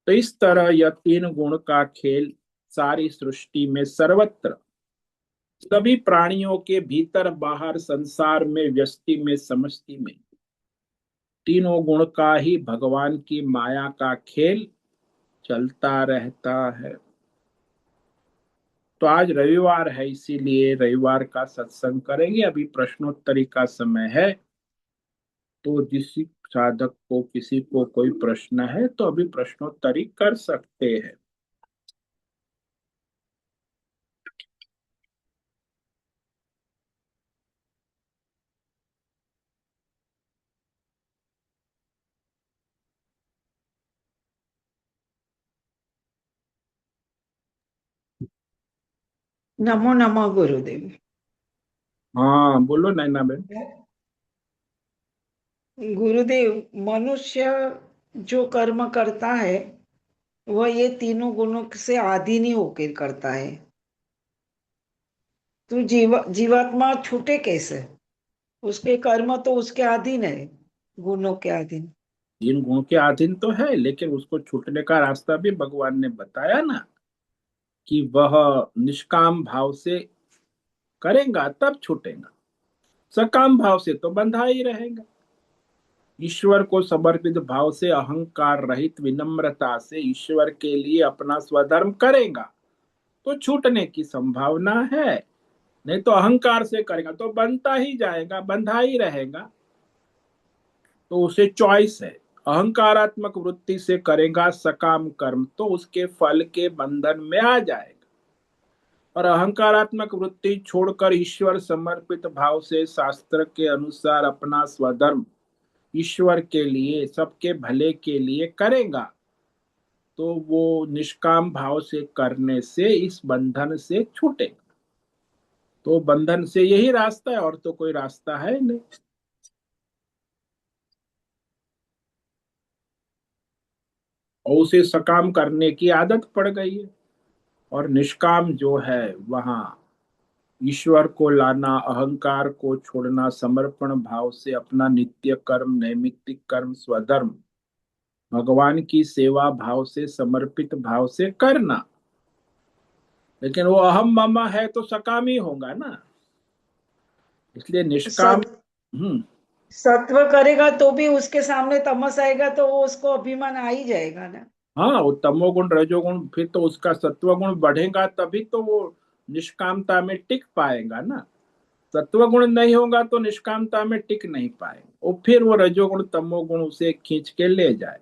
तो इस तरह यह तीन गुण का खेल सारी सृष्टि में सर्वत्र, सभी प्राणियों के भीतर बाहर, संसार में, व्यष्टि में, समष्टि में, तीनों गुण का ही भगवान की माया का खेल चलता रहता है। तो आज रविवार है, इसीलिए रविवार का सत्संग करेंगे। अभी प्रश्नोत्तरी का समय है, तो जिस साधक को, किसी को कोई प्रश्न है तो अभी प्रश्नोत्तरी कर सकते हैं। नमो नमः गुरुदेव। हाँ बोलो नैना बेन। गुरुदेव, मनुष्य जो कर्म करता है वह ये तीनों गुणों से आधीन ही होकर करता है, तो जीवात्मा छूटे कैसे? उसके कर्म तो उसके अधीन है, गुणों के अधीन। तीन गुण के अधीन तो है, लेकिन उसको छूटने का रास्ता भी भगवान ने बताया ना, कि वह निष्काम भाव से करेगा तब छूटेगा, सकाम भाव से तो बंधा ही रहेगा। ईश्वर को समर्पित भाव से, अहंकार रहित विनम्रता से ईश्वर के लिए अपना स्वधर्म करेगा तो छूटने की संभावना है। नहीं तो अहंकार से करेगा तो बनता ही जाएगा, बंधा ही रहेगा। तो उसे चॉइस है। अहंकारात्मक वृत्ति से करेगा सकाम कर्म तो उसके फल के बंधन में आ जाएगा। और अहंकारात्मक वृत्ति छोड़कर ईश्वर समर्पित भाव से शास्त्र के अनुसार अपना स्वधर्म ईश्वर के लिए, सबके भले के लिए करेगा, तो वो निष्काम भाव से करने से इस बंधन से छूटेगा। तो बंधन से यही रास्ता है, और तो कोई रास्ता है नहीं। और उसे सकाम करने की आदत पड़ गई है। और निष्काम जो है वहां ईश्वर को लाना, अहंकार को छोड़ना, समर्पण भाव से अपना नित्य कर्म, नैमित्तिक कर्म, स्वधर्म भगवान की सेवा भाव से, समर्पित भाव से करना। लेकिन वो अहम ममा है तो सकाम ही होगा ना, इसलिए निष्काम। सत हम्म। सत्व करेगा तो भी उसके सामने तमस आएगा, तो वो उसको अभिमान आ ही जाएगा ना। हाँ, वो तमोगुण रजोगुण, फिर तो उसका सत्वगुण बढ़ेगा, तभी तो वो निष्कामता में टिक पाएगा ना। सत्वगुण नहीं होगा तो निष्कामता में टिक नहीं पाएगा, और फिर वो रजोगुण तमोगुण उसे खींच के ले जाए।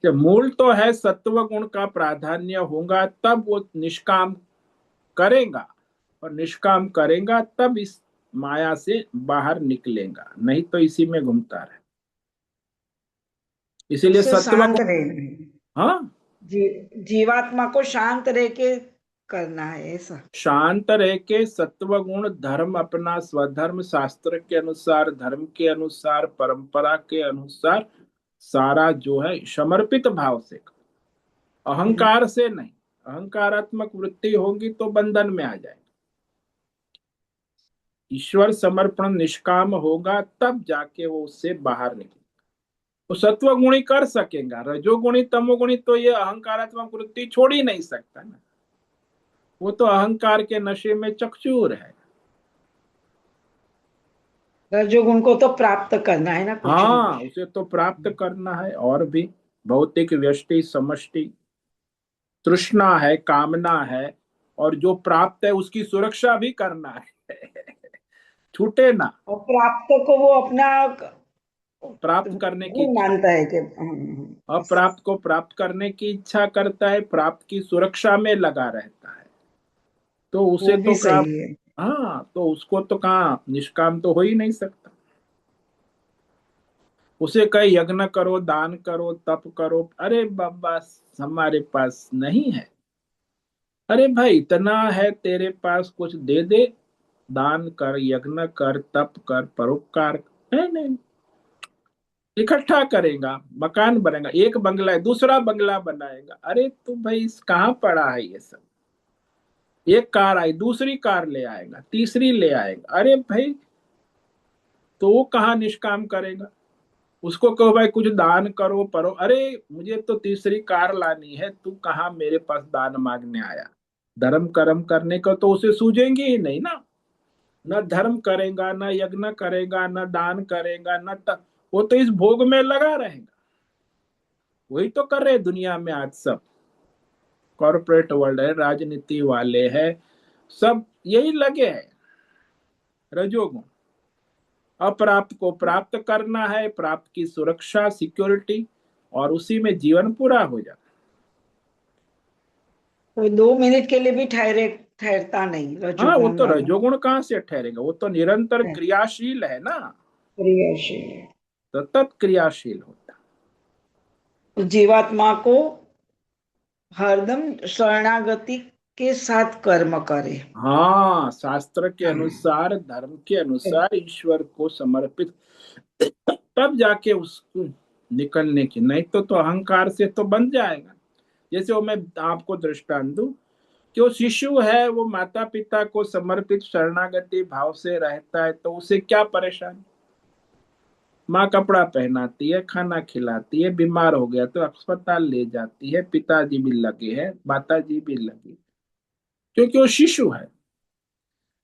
जब मूल तो है सत्व गुण का प्राधान्य होगा तब वो निष्काम करेगा, और निष्काम करेगा तब इस माया से बाहर निकलेगा, नहीं तो इसी में घूमता रहे। इसीलिए उससे सत्व शांत गुण। रहे। हाँ। जीवात्मा को शांत रह के करना है ऐसा। शांत रह के सत्व गुण धर्म अपना स्वधर्म, शास्त्र के अनुसार, धर्म के अनुसार, परंपरा के अनुसार सारा जो है समर्पित भाव से, हम्म। अहंकार से नहीं। अहंकारात्मक वृत्ति होगी तो बंधन में आ जाएगी। ईश्वर समर्पण निष्काम होगा तब जाके वो उससे बाहर निकले। तो सत्वगुणी कर सकेगा, रजोगुणी तमोगुणी तो ये अहंकारात्मक वृत्ति छोड़ ही नहीं सकता ना। वो तो अहंकार के नशे में चकचूर है। रजोगुण को तो प्राप्त करना है ना कुछ ना हाँ, कुछ। उसे तो प्राप्त करना है, और भी भौतिक व्यष्टि समष्टि तृष्णा है, कामना है, और जो प्राप्त है उसकी सुरक्षा भी करना है। छूटे ना। और प्राप्त को वो अपना प्राप्त करने की वो इच्छा, मानता है कि अप्राप्त को प्राप्त करने की इच्छा करता है, प्राप्त की सुरक्षा में लगा रहता है। तो वो उसे भी तो कहा, सही है। हाँ, तो उसको तो कहा निष्काम तो हो ही नहीं सकता। उसे कहे यज्ञ करो, दान करो, तप करो, अरे बाबा हमारे पास नहीं है। अरे भाई इतना है तेरे पास, कुछ दे दे, दान कर, यज्ञ कर, तप कर, परोपकार। है नहीं, इकट्ठा करेगा, मकान बनेगा, एक बंगला है दूसरा बंगला बनाएगा। अरे तू भाई कहाँ पड़ा है ये सब। एक कार आई दूसरी कार ले आएगा, तीसरी ले आएगा। अरे भाई तो वो कहाँ निष्काम करेगा। उसको कहो भाई कुछ दान करो परो, अरे मुझे तो तीसरी कार लानी है, तू कहाँ मेरे पास दान मांगने आया। धर्म कर्म करने का तो उसे सूझेंगे ही नहीं ना। न धर्म करेगा, न यज्ञ करेगा, न दान करेगा, न वो तो इस भोग में लगा रहेगा। वही तो कर रहे दुनिया में आज सब। कॉरपोरेट वर्ल्ड है, राजनीति वाले हैं, सब यही लगे हैं। रजोगुण, अप्राप्त को प्राप्त करना है, प्राप्त की सुरक्षा, सिक्योरिटी, और उसी में जीवन पूरा हो जाता। वो 2 मिनट के लिए भी ठहरता नहीं हाँ, वो रजोगुण तो वाला। रजोगुण कहाँ से ठहरेगा, वो तो निरंतर क्रियाशील है ना। क्रियाशील है। सतत क्रियाशील होता। तो जीवात्मा को हरदम शरणागति के साथ कर्म करे। हाँ, शास्त्र के हाँ। अनुसार, धर्म के अनुसार ईश्वर को समर्पित, तब जाके उसको निकलने की, नहीं तो अहंकार से तो बन जाएगा। जैसे वो मैं आपको दृष्टांत दूं कि वो शिशु है, वो माता पिता को समर्पित शरणागति भाव से रहता है, तो उसे क्या परेशानी। माँ कपड़ा पहनाती है, खाना खिलाती है, बीमार हो गया तो अस्पताल ले जाती है, पिताजी भी लगे हैं, माताजी भी लगी, क्योंकि वो शिशु है।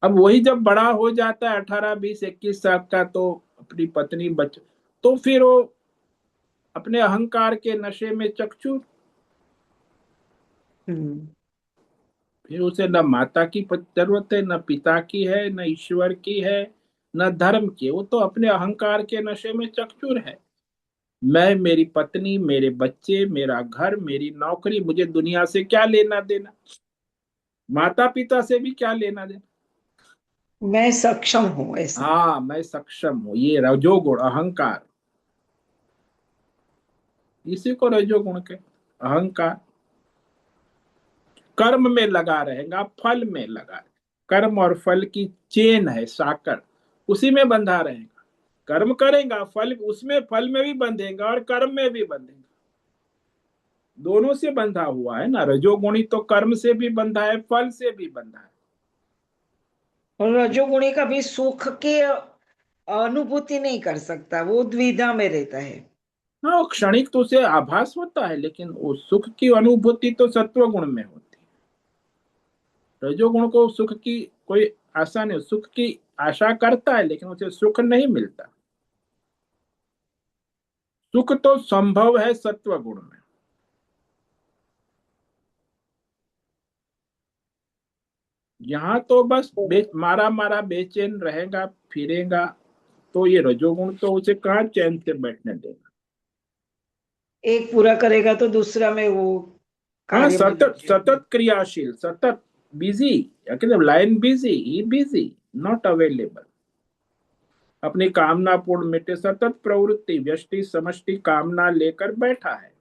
अब वही जब बड़ा हो जाता है 18 20 21 साल का, तो अपनी पत्नी बच, तो फिर वो अपने अहंकार के नशे में चकचूर। हम्म। फिर उसे न माता की जरूरत है, न पिता की है, न ईश्वर की है, न धर्म की। वो तो अपने अहंकार के नशे में चकचूर है। मैं, मेरी पत्नी, मेरे बच्चे, मेरा घर, मेरी नौकरी, मुझे दुनिया से क्या लेना देना, माता पिता से भी क्या लेना देना। मैं सक्षम हूँ ऐसा। हाँ, मैं सक्षम हूँ, ये रजोगुण अहंकार, इसी को रजोगुण के, अहंकार। कर्म में लगा रहेगा, फल में लगा, कर्म और फल की चेन है, साकर, उसी में बंधा रहेगा। कर्म करेगा, फल उसमें, फल में भी बंधेगा और कर्म में भी बंधेगा। दोनों से बंधा हुआ है ना। रजोगुणी तो कर्म से भी बंधा है, फल से भी बंधा है। और रजोगुणी कभी सुख की अनुभूति नहीं कर सकता, वो द्विधा में रहता है। हाँ, वो क्षणिक तो उसे आभास होता है, लेकिन वो सुख की अनुभूति तो सत्व गुण में होती है। रजोगुण को सुख की कोई आशा नहीं, सुख की आशा करता है लेकिन उसे सुख नहीं मिलता। सुख तो संभव है सत्व गुण में। यहाँ तो बस मारा मारा बेचैन रहेगा, फिरेगा, तो ये रजोगुण तो उसे कहाँ चैन से बैठने देगा। एक पूरा करेगा तो दूसरा में वो हाँ, कार्य में सतत लग जाएगा। सतत क्रियाशील, सतत बिजी, या line busy he busy, not available. अपनी कामना पूर्ण मिटे, सतत प्रवृत्ति, व्यष्टि समष्टि कामना लेकर बैठा है।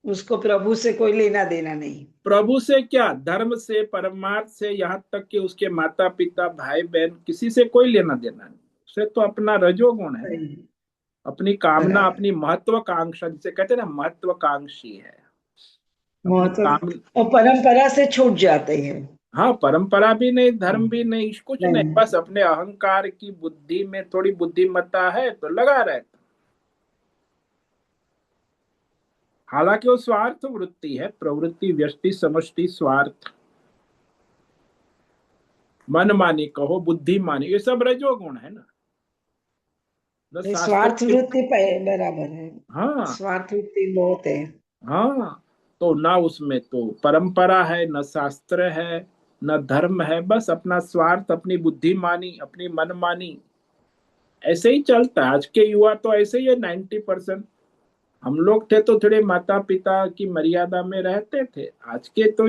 उसको प्रभु से कोई लेना देना नहीं। प्रभु से क्या, धर्म से, परमार्थ से, यहाँ तक कि उसके माता पिता भाई बहन किसी से कोई लेना देना नहीं। उसे तो अपना रजोगुण है ना, सही। अपनी कामना, बराबर। अपनी महत्वाकांक्षा, जिसे कहते हैं ना महत्वाकांक्षी है, अपनी मतलब काम। और परंपरा से छूट जाते हैं। हाँ, परंपरा भी नहीं, धर्म भी नहीं, कुछ नहीं, नहीं। बस अपने अहंकार की बुद्धि में थोड़ी बुद्धिमत्ता है तो लगा रहता। हालांकि वो स्वार्थ वृत्ति है, प्रवृत्ति, व्यष्टि, समष्टि, स्वार्थ, मनमानी कहो, बुद्धिमानी, ये सब रजोगुण है ना। न नहीं, शास्त्रों स्वार्थ के। वृत्ति बराबर है। हाँ। स्वार्थ वृत्ति बहुत है। हाँ, तो ना उसमें तो परंपरा है, न शास्त्र है, न धर्म है, बस अपना स्वार्थ, अपनी बुद्धिमानी, अपनी मनमानी, ऐसे ही चलता है। आज के युवा तो ऐसे ही है 90%। हम लोग थे तो थोड़े माता पिता की मर्यादा में रहते थे, आज के तो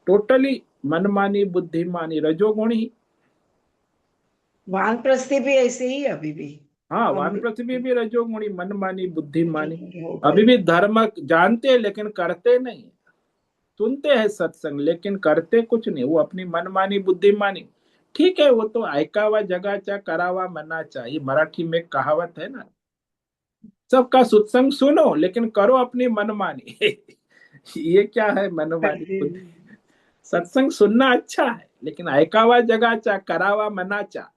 टोटली मनमानी, बुद्धिमानी, रजोगुणी। वानप्रस्थी भी ऐसे ही है अभी भी। हाँ, हम वानप्रस्थ भी रजोगुणी, मनमानी, बुद्धिमानी। जो हो अभी गए। भी धर्म जानते हैं लेकिन करते नहीं। सुनते हैं सत्संग लेकिन करते कुछ नहीं, वो अपनी मनमानी, बुद्धिमानी। ठीक है, वो तो ऐकावा जगाचा करावा मनाचा, ये मराठी में कहावत है ना। सबका सत्संग सुनो लेकिन करो अपनी मनमानी। ये क्या है मनमानी जी। बुद्धि? सत्संग सुनना अच्छा है लेकिन ऐकावा जगाचा करावा मनाचा,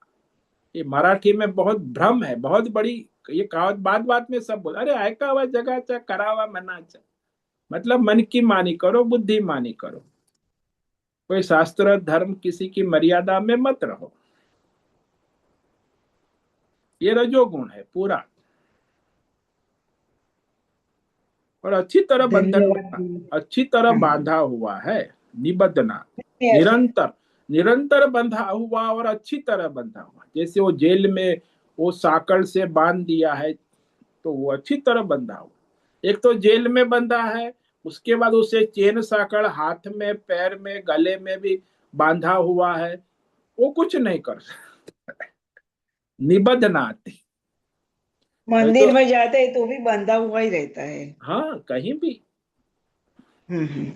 ये मराठी में बहुत भ्रम है, बहुत बड़ी। ये कहावत बात बात में सब बोल, अरे ऐकावा जगाचा करावा मनाचा, मतलब मन की मानी करो, बुद्धि मानी करो, कोई शास्त्र धर्म किसी की मर्यादा में मत रहो। ये रजोगुण है पूरा। और अच्छी तरह बंधन में, धन्यवाद जी। अच्छी तरह हाँ। बांधा हुआ है, निबद्धना, Yes। निरंतर, निरंतर बंधा हुआ और अच्छी तरह बंधा हुआ। जैसे वो जेल में वो साकड़ से बांध दिया है, तो वो अच्छी तरह बंधा हुआ। एक तो जेल में बंधा है, उसके बाद उसे चेन साकड़ हाथ में, पैर में, गले में भी बांधा हुआ है, वो कुछ नहीं कर सकता। निबद्ध नाते है तो। मंदिर में जाते हैं तो भी बंधा हुआ ही रहता है। हाँ, कहीं भी। हम्म।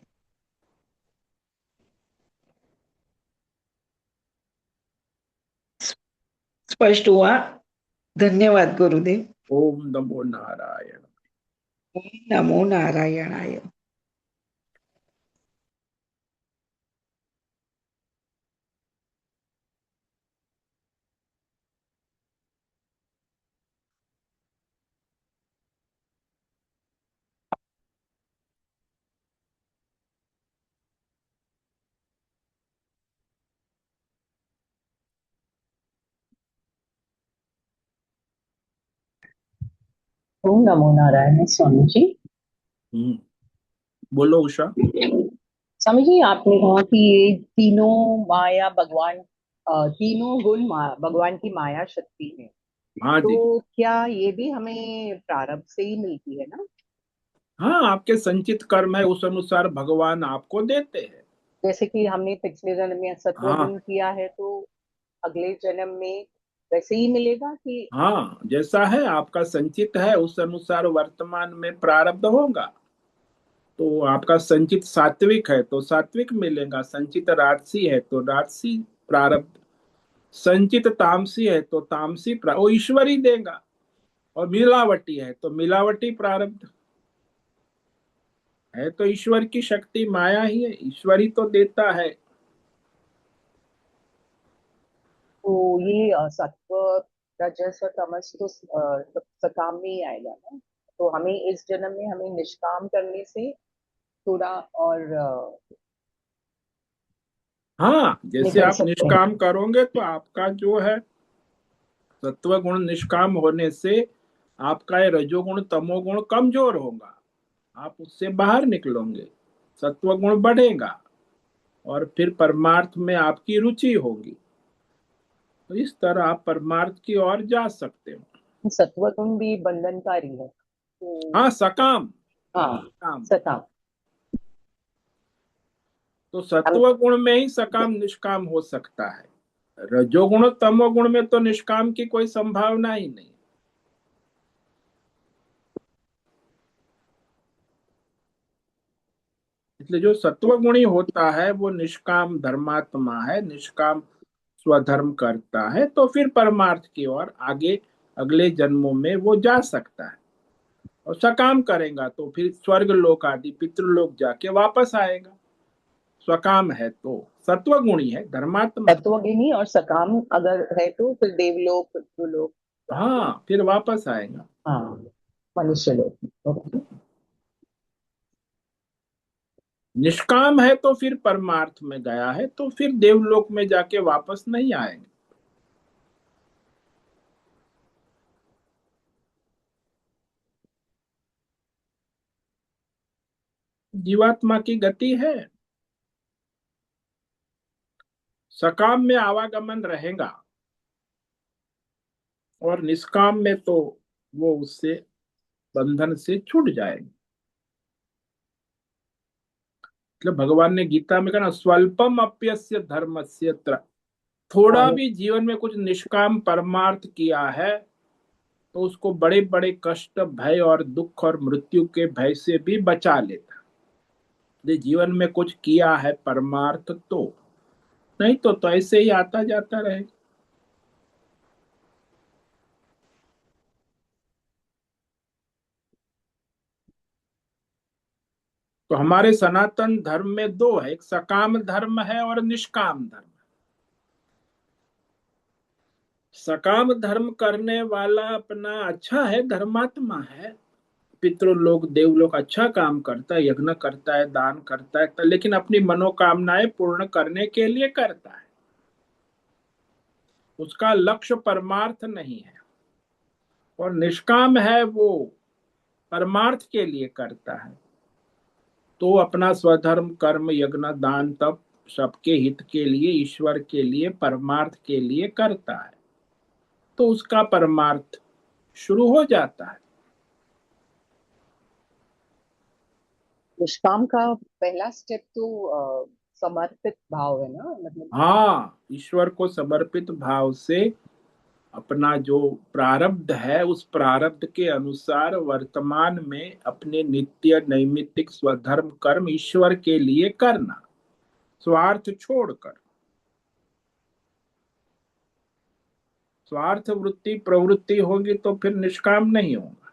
स्पष्ट हुआ। धन्यवाद गुरुदेव। ओम नमो नारायण। नमो नारायणाय। ओम नमो नारायण स्वामी जी। हम्म, बोलो उषा। स्वामी जी, आपने कहा कि ये तीनों माया भगवान, तीनों गुण भगवान की माया शक्ति है। हाँ जी। तो क्या ये भी हमें प्रारब्ध से ही मिलती है ना? हाँ, आपके संचित कर्म है उस अनुसार भगवान आपको देते हैं। जैसे कि हमने पिछले जन्म में सत्व हाँ। गुण किया है तो अगले जन्म में वैसे ही मिलेगा कि? हाँ, जैसा है आपका संचित है उस अनुसार वर्तमान में प्रारब्ध होगा। तो आपका संचित सात्विक है तो सात्विक मिलेगा, संचित राजसी है तो राजसी प्रारब्ध, संचित तामसी है तो तामसी वो ईश्वर ही देगा, और मिलावटी है तो मिलावटी प्रारब्ध। है तो ईश्वर की शक्ति, माया ही है, ईश्वर ही तो देता है। तो ये सत्व, रजस और तमस तो सकाम में ही आएगा ना? तो हमें इस जन्म में हमें निष्काम करने से थोड़ा और हाँ, नहीं जैसे कर आप सकते हैं। निष्काम करोगे तो आपका जो है सत्व गुण निष्काम होने से आपका ये रजोगुण तमोगुण कमजोर होगा, आप उससे बाहर निकलोगे, सत्व गुण बढ़ेगा, और फिर परमार्थ में आपकी रुचि होगी। तो इस तरह आप परमार्थ की ओर जा सकते हो। सत्व गुण भी बंधनकारी है तो? हाँ, सकाम, हाँ, काम। सकाम। तो हम सत्व गुण में ही सकाम निष्काम हो सकता है, रजोगुण तमोगुण में तो निष्काम की कोई संभावना ही नहीं। इसलिए जो सत्वगुणी होता है वो निष्काम धर्मात्मा है, निष्काम स्वधर्म करता है, तो फिर परमार्थ की ओर आगे अगले जन्मों में वो जा सकता है। और सकाम करेगा तो फिर स्वर्ग लोक आदि पितृलोक जाके वापस आएगा। स्वकाम है तो सत्वगुणी है, धर्मात्मा है। तत्वज्ञानी और सकाम अगर है तो फिर देवलोक, पितृलोक, हाँ, फिर वापस आएगा। हाँ, मनुष्य लोक। ओके। निष्काम है तो फिर परमार्थ में गया है, तो फिर देवलोक में जाके वापस नहीं आएंगे। जीवात्मा की गति है, सकाम में आवागमन रहेगा और निष्काम में तो वो उससे बंधन से छूट जाएंगे। मतलब भगवान ने गीता में कहा ना, स्वल्पम अप्यस्य धर्मस्य थोड़ा और भी जीवन में कुछ निष्काम परमार्थ किया है तो उसको बड़े बड़े कष्ट, भय और दुख और मृत्यु के भय से भी बचा लेता। यदि जीवन में कुछ किया है परमार्थ तो, नहीं तो ऐसे ही आता जाता रहेगा। तो हमारे सनातन धर्म में दो है, एक सकाम धर्म है और निष्काम धर्म। सकाम धर्म करने वाला अपना अच्छा है, धर्मात्मा है, पितृलोक देवलोक अच्छा काम करता है, यज्ञ करता है, दान करता है, तो लेकिन अपनी मनोकामनाएं पूर्ण करने के लिए करता है, उसका लक्ष्य परमार्थ नहीं है। और निष्काम है वो परमार्थ के लिए करता है, तो अपना स्वधर्म कर्म यज्ञ दान तप सबके हित के लिए, ईश्वर के लिए, परमार्थ के लिए करता है, तो उसका परमार्थ शुरू हो जाता है। निष्काम का पहला स्टेप तो समर्पित भाव है ना, मतलब। हाँ, ईश्वर को समर्पित भाव से अपना जो प्रारब्ध है उस प्रारब्ध के अनुसार वर्तमान में अपने नित्य नैमित्तिक स्वधर्म कर्म ईश्वर के लिए करना, स्वार्थ छोड़कर। स्वार्थ वृत्ति प्रवृत्ति होगी तो फिर निष्काम नहीं होगा।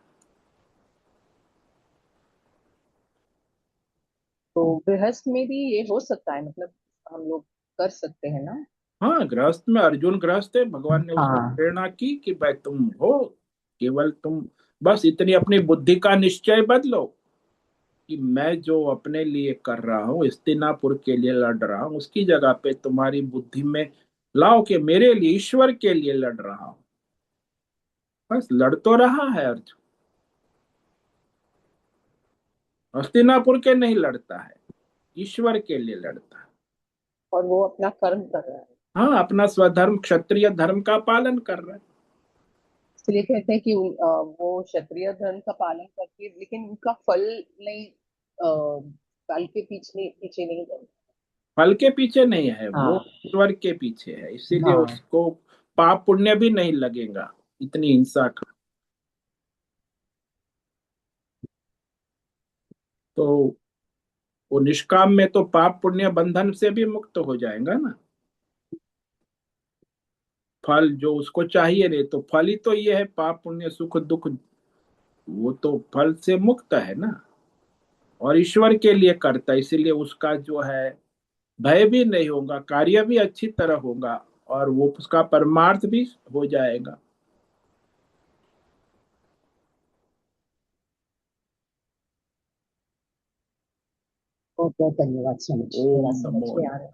तो गृहस्थ में भी ये हो सकता है, मतलब हम लोग कर सकते हैं ना। हाँ, गृहस्थ में अर्जुन गृहस्थ है, भगवान ने उसको हाँ। प्रेरणा की कि भाई तुम हो, केवल तुम बस इतनी अपनी बुद्धि का निश्चय बदलो कि मैं जो अपने लिए कर रहा हूँ, हस्तिनापुर के लिए लड़ रहा हूँ, उसकी जगह पे तुम्हारी बुद्धि में लाओ कि मेरे लिए, ईश्वर के लिए लड़ रहा हूँ। बस लड़ तो रहा है अर्जुन, हस्तिनापुर के नहीं लड़ता है, ईश्वर के लिए लड़ता है। और वो अपना कर्म कर रहा है। हाँ, अपना स्वधर्म क्षत्रिय धर्म का पालन कर रहा है। इसलिए कहते हैं कि वो क्षत्रिय धर्म का पालन करके, लेकिन उनका फल नहीं, फल के पीछे पीछे नहीं करते। फल के पीछे नहीं है वो, हाँ। ईश्वर के पीछे है, इसीलिए हाँ। उसको पाप पुण्य भी नहीं लगेगा इतनी हिंसा का। तो वो निष्काम में तो पाप पुण्य बंधन से भी मुक्त हो जाएगा ना। फल जो उसको चाहिए, नहीं तो फल ही तो ये है, पाप पुण्य सुख दुख, वो तो फल से मुक्त है ना। और ईश्वर के लिए करता है, इसीलिए उसका जो है भय भी नहीं होगा, कार्य भी अच्छी तरह होगा और वो उसका परमार्थ भी हो जाएगा। बहुत बहुत धन्यवाद स्वामी जी, मेरा ओम समझ नमो में आ रहा है।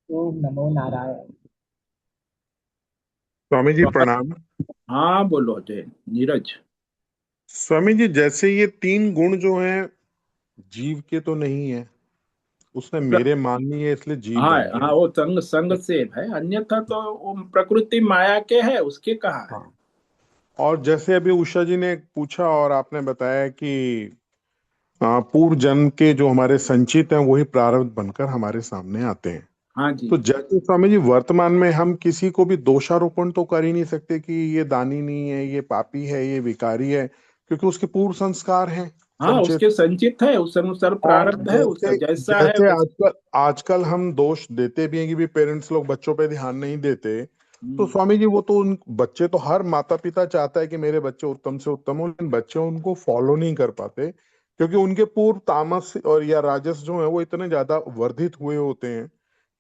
ओम नमो नारायण। स्वामी जी नारायण। प्रणाम। हाँ बोलो जय नीरज। स्वामी जी, जैसे ये तीन गुण जो हैं जीव के तो नहीं है, उसने मेरे माननी है इसलिए जीव हाँ बन गया। हाँ, वो संग संग से है, अन्यथा तो वो प्रकृति माया के है, उसके कहा है। हाँ। और जैसे अभी उषा जी ने पूछा और आपने बताया कि पूर्व जन्म के जो हमारे संचित हैं वही प्रारब्ध बनकर हमारे सामने आते हैं। हाँ जी। तो जैसे स्वामी जी वर्तमान में हम किसी को भी दोषारोपण तो कर ही नहीं सकते कि ये दानी नहीं है, ये पापी है, ये विकारी है, क्योंकि उसके पूर्व संस्कार हैं। हाँ, संचित। उसके संचित है, उस अनुसार और प्रारब्ध है उसका, जैसे जैसा है जैसे वैसा। आजकल आजकल हम दोष देते भी हैं कि भी पेरेंट्स लोग बच्चों पे ध्यान नहीं देते, तो हम्म। स्वामी जी वो तो उन बच्चे तो हर माता पिता चाहता है कि मेरे बच्चे उत्तम से उत्तम हो, लेकिन बच्चे उनको फॉलो नहीं कर पाते क्योंकि उनके पूर्व तामस और या राजस जो है वो इतने ज्यादा वर्धित हुए होते हैं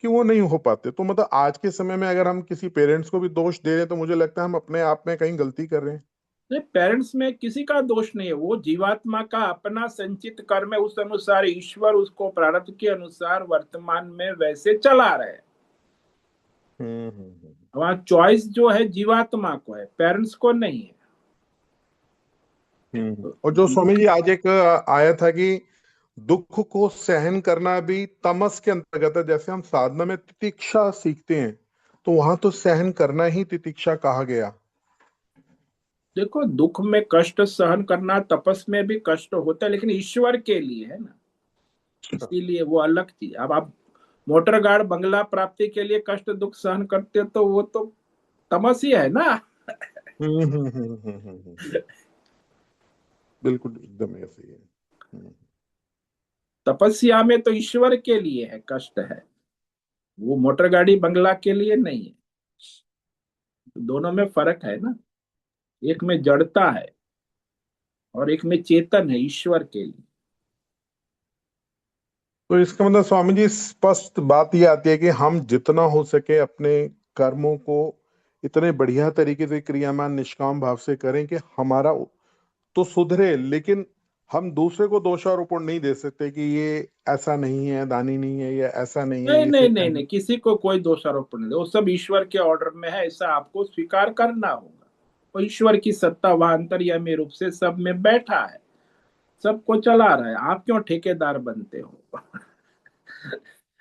कि वो नहीं हो पाते। तो मतलब आज के समय में अगर हम किसी पेरेंट्स को भी दोष दे रहे हैं तो मुझे लगता है हम अपने आप में कहीं गलती कर रहे हैं। नहीं, पेरेंट्स में किसी का दोष नहीं है, वो जीवात्मा का अपना संचित कर्म है, उस अनुसार ईश्वर उसको प्रारब्ध के अनुसार वर्तमान में वैसे चला रहे हैं। हम्म। वहाँ चॉइस जो है जीवात्मा को है, पेरेंट्स को नहीं है। तो और जो स्वामी जी आज एक आया था कि दुख को सहन करना भी तमस के अंतर्गत है, जैसे हम साधना में तितिक्षा सीखते हैं तो वहां तो सहन करना ही तितिक्षा कहा गया। देखो, दुख में कष्ट सहन करना, तपस में भी कष्ट होता है, लेकिन ईश्वर के लिए है ना, इसीलिए वो अलग चीज। अब आप मोटर गार्ड बंगला प्राप्ति के लिए कष्ट दुख सहन करते हो तो वो तो तमस ही है ना। बिल्कुल एकदम ऐसे ही है। तपस्या में तो ईश्वर के लिए है, कष्ट है, वो मोटर गाड़ी बंगला के लिए नहीं है। दोनों में फर्क है ना, एक में जड़ता है और एक में चेतन है ईश्वर के लिए। तो इसका मतलब स्वामी जी स्पष्ट बात ये आती है कि हम जितना हो सके अपने कर्मों को इतने बढ़िया तरीके से क्रियामान निष्काम भाव से करें कि हमारा तो सुधरे, लेकिन हम दूसरे को दोषारोपण नहीं दे सकते कि ये ऐसा नहीं है, दानी नहीं है, या ऐसा नहीं है नहीं इसे नहीं नहीं करना। नहीं, किसी को कोई दोषारोपण नहीं, वो सब ईश्वर के ऑर्डर में है, ऐसा आपको स्वीकार करना होगा। और ईश्वर की सत्ता वह अंतर्यामी रूप से सब में बैठा है, सबको चला रहा है, आप क्यों ठेकेदार बनते हो?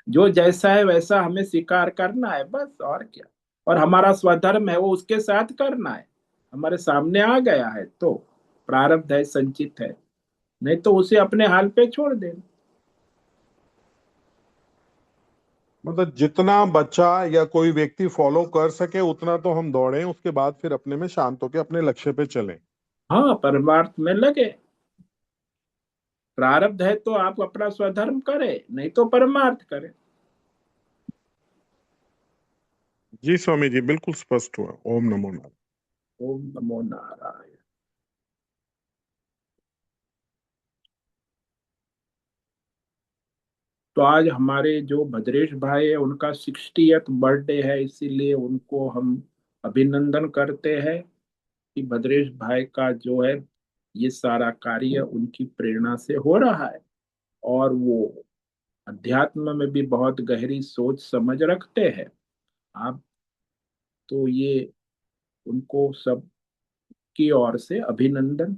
जो जैसा है वैसा हमें स्वीकार करना है, बस, और क्या। और हमारा स्वधर्म है वो उसके साथ करना है, हमारे सामने आ गया है तो प्रारब्ध है, संचित है, नहीं तो उसे अपने हाल पे छोड़ देना। मतलब जितना बच्चा या कोई व्यक्ति फॉलो कर सके उतना तो हम दौड़ें, उसके बाद फिर अपने में शांत होकर अपने लक्ष्य पे चलें। हाँ, परमार्थ में लगे। प्रारब्ध है तो आप अपना स्वधर्म करें, नहीं तो परमार्थ करें। जी स्वामी जी बिल्कुल स्पष्ट हुआ। ओम नमो नारायण। ओम नमो नारायण। तो आज हमारे जो भद्रेश भाई है उनका 60th बर्थडे है, इसीलिए उनको हम अभिनंदन करते हैं कि भद्रेश भाई का जो है ये सारा कार्य उनकी प्रेरणा से हो रहा है। और वो अध्यात्म में भी बहुत गहरी सोच समझ रखते हैं। आप तो ये उनको सब की ओर से अभिनंदन।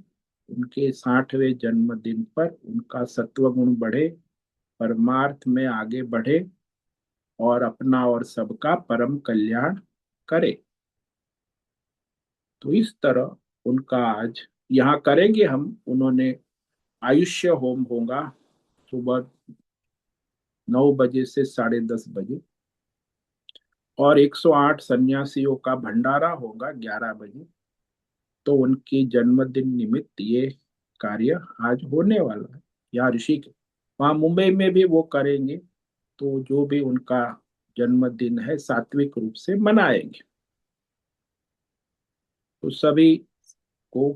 उनके 60वें जन्मदिन पर उनका सत्वगुण बढ़े, परमार्थ में आगे बढ़े और अपना और सबका परम कल्याण करे। तो इस तरह उनका आज यहाँ करेंगे हम। उन्होंने आयुष्य होम होगा सुबह 9 बजे से 10:30 बजे, और 108 सन्यासियों का भंडारा होगा 11 बजे। तो उनके जन्मदिन निमित्त ये कार्य आज होने वाला है यहाँ ऋषिकेश। वहाँ मुंबई में भी वो करेंगे, तो जो भी उनका जन्मदिन है सात्विक रूप से मनाएंगे। तो सभी को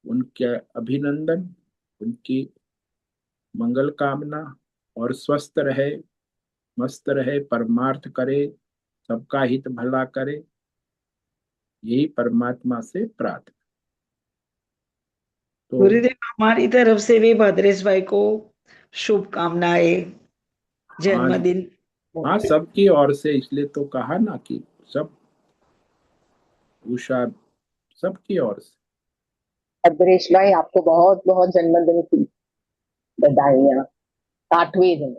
उनके अभिनंदन, उनकी मंगल कामना, और स्वस्थ रहे, मस्त रहे, परमार्थ करे, सबका हित भला करे, यही परमात्मा से प्रार्थना। तो गुरुदेव, हमारी तरफ से भी भद्रेश भाई को शुभकामनाएं, आज, जन्मदिन। हाँ, सबकी ओर से, इसलिए तो कहा ना कि सब, उषा, सबकी ओर से। भद्रेश भाई आपको बहुत बहुत जन्मदिन की बधाइयाँ। 60वें दिन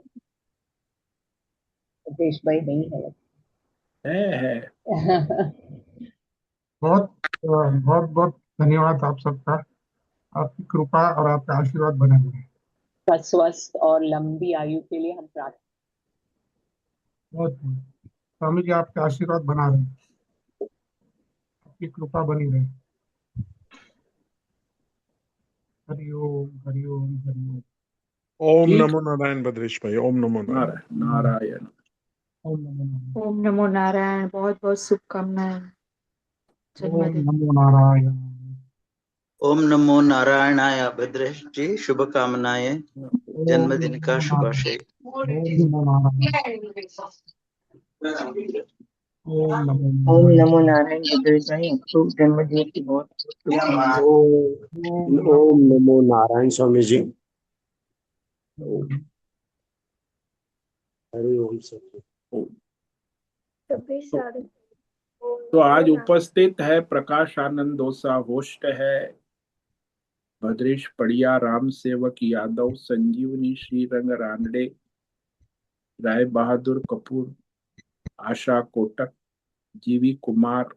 भद्रेश भाई नहीं है। है। बहुत बहुत बहुत धन्यवाद आप सबका। आपकी कृपा और आपका आशीर्वाद बने रहे। का स्वस्थ और लंबी आयु के लिए हम प्रार्थना। बहुत बहुत। स्वामी जी आपके आशीर्वाद बना रहे, आपकी कृपा बनी रहे। हरि ओम हरि ओम हरि ओम। ओम ठीक। नमो नारायण भद्रेश भाई, ओम नमो नारायण। नारायण। ओम नमो नारायण। ओम नमो नारायण। बहुत बहुत शुभकामनाएं ओम जन्मदिन। नमो नारायण। ओम नमो नारायणाय भद्रेश जी, शुभकामनाएं, ओम जन्मदिन का नमो नारायण। शुभाशय। ओम नमो नारायण। ओम नमो ओम नारायण। नमो नारायण भद्रेश भाई, आपको जन्मदिन की बहुत बहुत शुभकामनाएं। ओम ओम नमो ओम नमो नारायण स्वामी जी। नारायण। हरि ओम स्वामी। तो आज उपस्थित है प्रकाश आनंद दोसा, होस्ट है भद्रेश पड़िया, राम सेवक यादव, संजीवनी श्रीरंग रानडे, राय बहादुर कपूर, आशा कोटक, जीवी कुमार,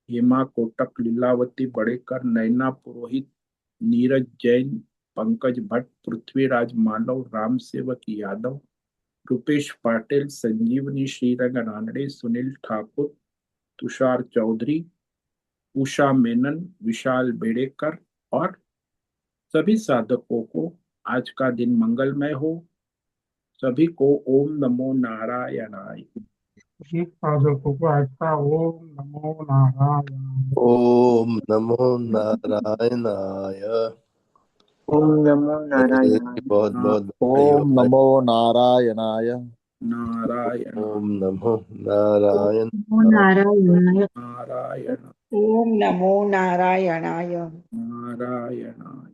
हेमा कोटक, लीलावती बड़ेकर, नैना पुरोहित, नीरज जैन, पंकज भट्ट, पृथ्वीराज मालव, राम सेवक यादव, रुपेश पाटिल, संजीवनी श्रीरंग रानडे, सुनील ठाकुर, तुषार चौधरी, उषा मेनन, विशाल बेड़ेकर और सभी साधकों को आज का दिन मंगलमय हो। सभी को ओम नमो नारायणाय। एक साधकों को आज का ओम नमो नारायण। ओम नमो नारायणाय। ओम नमो भद्रेश नारायण। की बहुत ना, बहुत बधाई हो ओम भाई। नमो नारायणाय। नारायण ओम नमो नारायण। नमो नारायणाय। नारायण ओम नमो नारायणाय। नारायणाय।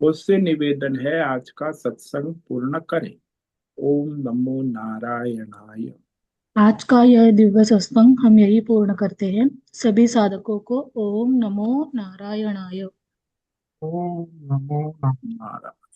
उससे निवेदन है आज का सत्संग पूर्ण करें। ओम नमो नारायणाय। आज का यह दिव्य सत्संग हम यही पूर्ण करते हैं। सभी साधकों को ओम नमो नारायणाय। ओम नमो नारायण। नारायण।